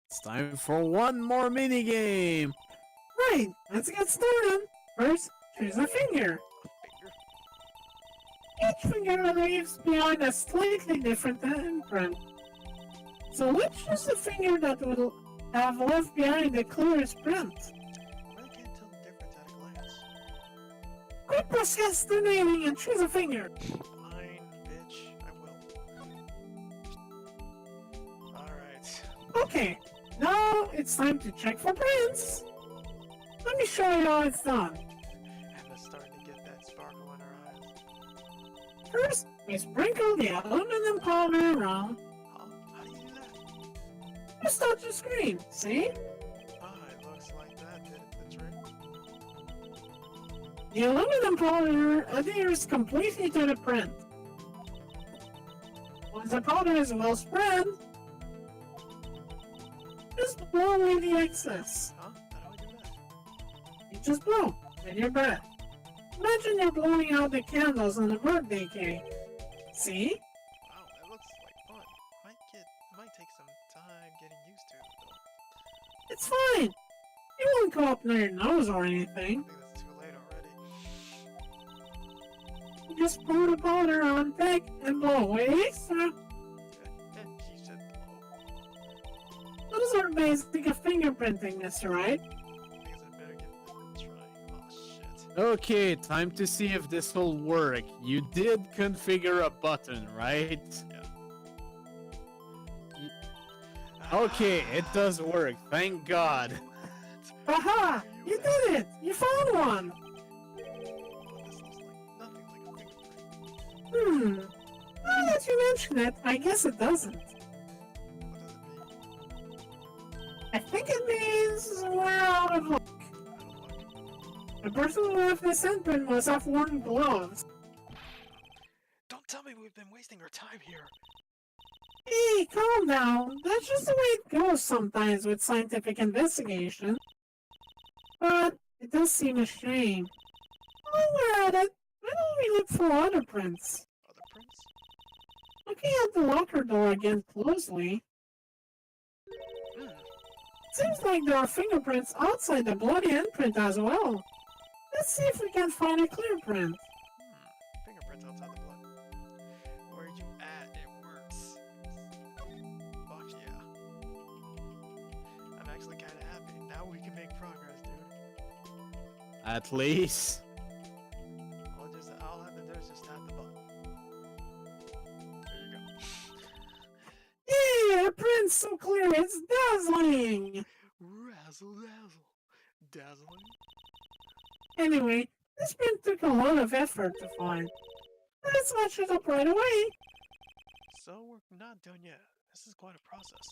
S2: It's time for one more minigame!
S3: Right, let's get started. First, choose a finger.
S1: A
S3: Each finger leaves behind a slightly different imprint. So let's choose the finger that will have left behind the clearest print.
S1: I really can't tell the difference at a glance.
S3: Quick procrastinating and choose a finger.
S1: Fine, bitch. I will. Alright.
S3: Okay, now it's time to check for prints. Let me show you how it's done.
S1: Emma's starting to get that sparkle in her eyes.
S3: First, we sprinkle the aluminum powder around.
S1: Huh? How do you do that?
S3: Just touch the screen, see?
S1: Ah, it looks like that did the trick.
S3: The aluminum powder adheres completely to the print. Once the powder is well spread, just blow away the excess.
S1: Huh? How do I do that?
S3: You just blow with your breath. Imagine you're blowing out the candles on a birthday cake. See?
S1: Wow, that looks like fun. Might take some time getting used to, though.
S3: It's fine. You won't go up near your nose or
S1: I
S3: anything.
S1: think that's too late already.
S3: You just pour the powder on thick and blow away the extra.
S1: She said blow.
S3: Those are basic of fingerprinting, Mr. Wright.
S1: I guess I better give it a try. Oh, shit.
S2: Okay, time to see if this will work. You did configure a button, right? Okay, it does work, thank God.
S3: Aha! You did it! You found one!
S1: Well, this looks like nothing like a fingerprint.
S3: Now that you mention it, I guess it doesn't.
S1: What does it mean?
S3: I think it means we're out of luck.
S1: Out of luck.
S3: The person who left this imprint must have worn gloves.
S1: Don't tell me we've been wasting our time here.
S3: Hey, calm down. That's just the way it goes sometimes with scientific investigation. But it does seem a shame. While we're at it, why don't we look for other prints?
S1: Other prints?
S3: Looking at the locker door again closely,
S1: Hmm.
S3: it seems like there are fingerprints outside the bloody imprint as well. Let's see if we can find a clear print.
S1: Fingerprints outside the blood. Where you at? It works. Fuck yeah. I'm actually kind of happy. Now we can make progress, dude.
S2: At least.
S1: All I have to do is just tap the button. There you go.
S3: Yeah, a print so clear it's dazzling!
S1: Razzle dazzle. Dazzling.
S3: Anyway, this print took a lot of effort to find. Let's match it up right away.
S1: So we're not done yet. This is quite a process.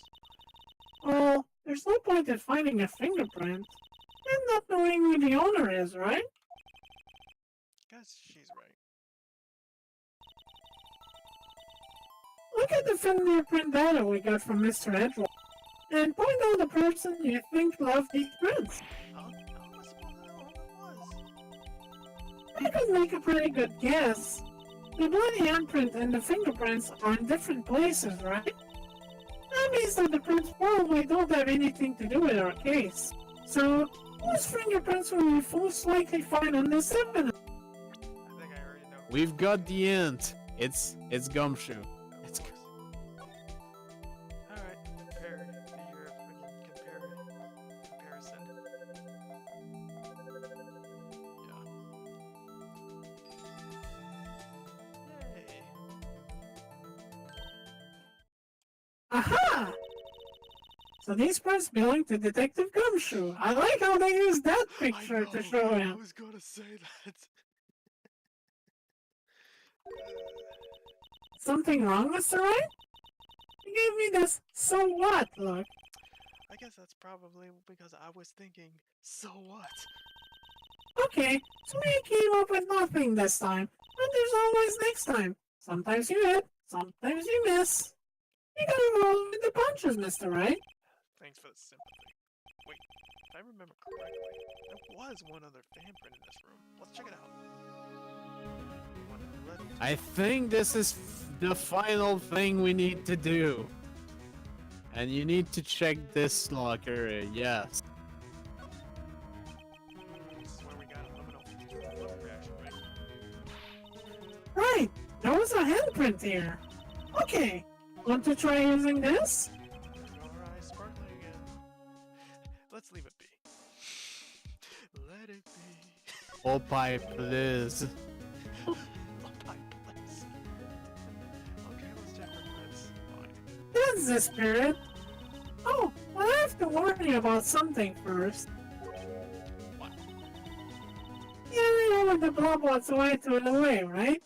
S3: Well, there's no point in finding a fingerprint and not knowing who the owner is, right?
S1: Guess she's right.
S3: Look at the fingerprint data we got from Mr. Edward, and point out the person you think loved these prints.
S1: How am I supposed to know who it was?
S3: I could make a pretty good guess. The bloody imprint and the fingerprints are in different places, right? That means that the prints probably don't have anything to do with our case. So, whose fingerprints will we most likely find on this evidence?
S1: I think I already know.
S2: We've got the hint. It's Gumshoe.
S1: Of
S2: It's
S1: course. Alright, compare your freaking comparison. Yeah. Yay.
S3: Aha! So these prints belong to Detective Gumshoe. I like how they use that picture to show
S1: I
S3: him.
S1: was gonna say that.
S3: Something wrong, Mr. Wright? You gave me this so what look.
S1: I guess that's probably because I was thinking, so what?
S3: Okay, so we came up with nothing this time, but there's always next time. Sometimes you hit, sometimes you miss. You gotta roll with the punches, Mr. Wright.
S1: Thanks for the sympathy. Wait, if I remember correctly, there was one other fan print in this room. Let's check it out.
S2: I think this is the final thing we need to do. And you need to check this locker, yes.
S1: This is where we got a liminal reaction, right?
S3: Right, there was a handprint here. Okay, want to try using this?
S1: Your eyes sparkling again. Let's leave it be. Let it be.
S2: Oh, pipe, please.
S1: Oh, pipe, please. Okay, let's check for prints. Fine.
S3: That's the spirit. Oh, but I have to warn you about something first.
S1: What?
S3: You already know what the blob was away to the way, right?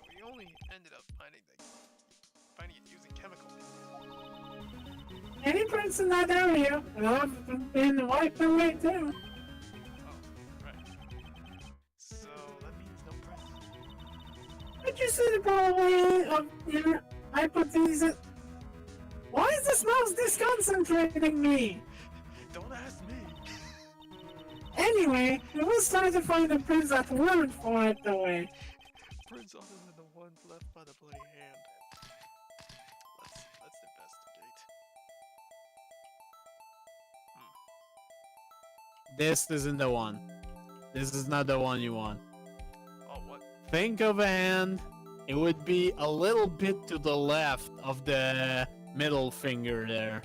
S1: We only ended up finding it using chemicals.
S3: Any prints in that area will have been wiped away too.
S1: Oh, right. So that means no prints.
S3: But you see the probability of your hypothesis. Why is this mouse disconcentrating me?
S1: Don't ask me.
S3: Anyway, it was time to find the prints that weren't wiped away.
S1: Prints other than the ones left by the bloody hand. Let's investigate.
S2: This isn't the one. This is not the one you want.
S1: Oh, what?
S2: Think of a hand. It would be a little bit to the left of the middle finger there.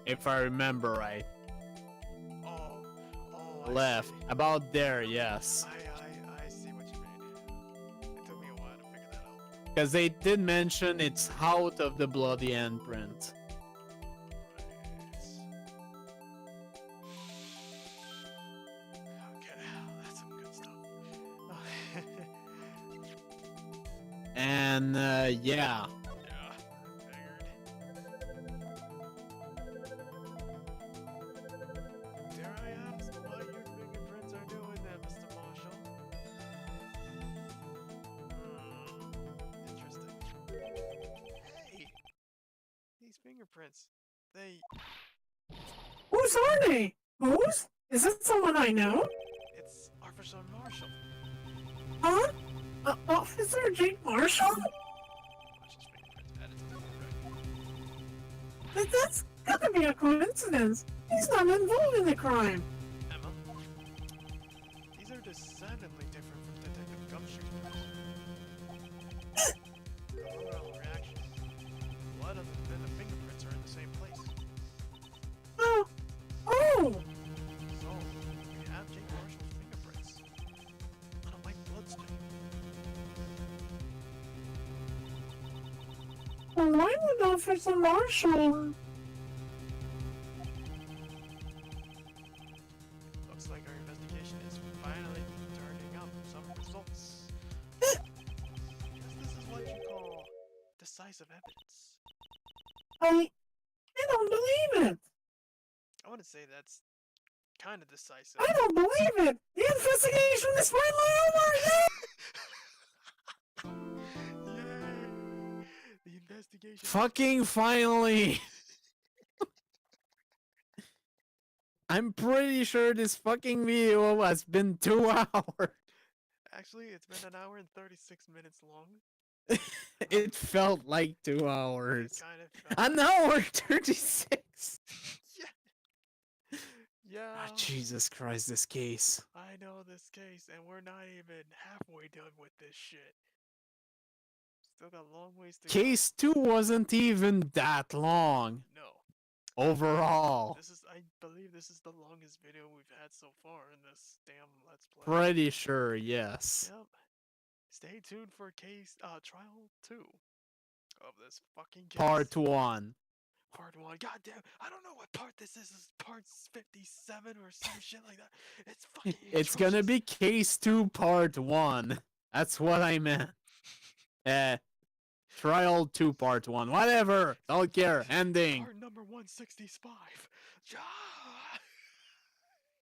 S2: If I remember right.
S1: Oh, I
S2: Left.
S1: see.
S2: About there, yes.
S1: I see what you mean. It took me a while to figure that out.
S2: Because they did mention it's out of the bloody handprint.
S1: Right. Okay, that's some good stuff.
S2: And, yeah.
S1: Yeah, figured. Dare I ask what your fingerprints are doing there, Mr. Marshall? Interesting. Hey, fingerprints. They...
S3: Whose are they? Whose? Is it someone I know?
S1: It's Officer Marshall.
S3: Huh? Officer Jake Marshall?
S1: Watch his fingerprints added to the record.
S3: That's gotta be a coincidence. He's not involved in the crime.
S1: Emma, these are decidedly different from Detective Gumshoe's. Overall reaction. Blood and the fingerprints are in the same place.
S3: Oh! Oh!
S1: So, we have Jake Marshall's fingerprints on a white bloodstain.
S3: Well, why would Officer Marshall?
S1: Looks like our investigation is finally turning up some results. Guess this is what you call decisive evidence.
S3: I don't believe it.
S1: I wouldn't say that's kind of decisive.
S3: I don't believe it. The investigation is finally over.
S1: Yay! The investigation.
S2: Fucking finally! I'm pretty sure this fucking video has been 2 hours.
S1: Actually, it's been 1 hour and 36 minutes long.
S2: It felt like 2
S1: It
S2: hours.
S1: kind of felt.
S2: An hour 36.
S1: Yeah. Yeah.
S2: Ah, Jesus Christ, this case.
S1: I know this case, and we're not even halfway done with this shit. Still got a long ways to
S2: Case 2 wasn't even that long
S1: go. No.
S2: overall.
S1: This is, I believe this is the longest video we've had so far in this damn Let's Play.
S2: Pretty sure, yes.
S1: Yep. Stay tuned for trial 2 of this fucking case.
S2: Part 1.
S1: Part 1. God damn, I don't know what part this is. This is part 57 or some shit like that. It's fucking
S2: It's gonna
S1: atrocious.
S2: be Case 2 Part 1. That's what I meant. Trial 2 Part 1. Whatever. Don't care. Ending.
S1: Part number 165. Ja!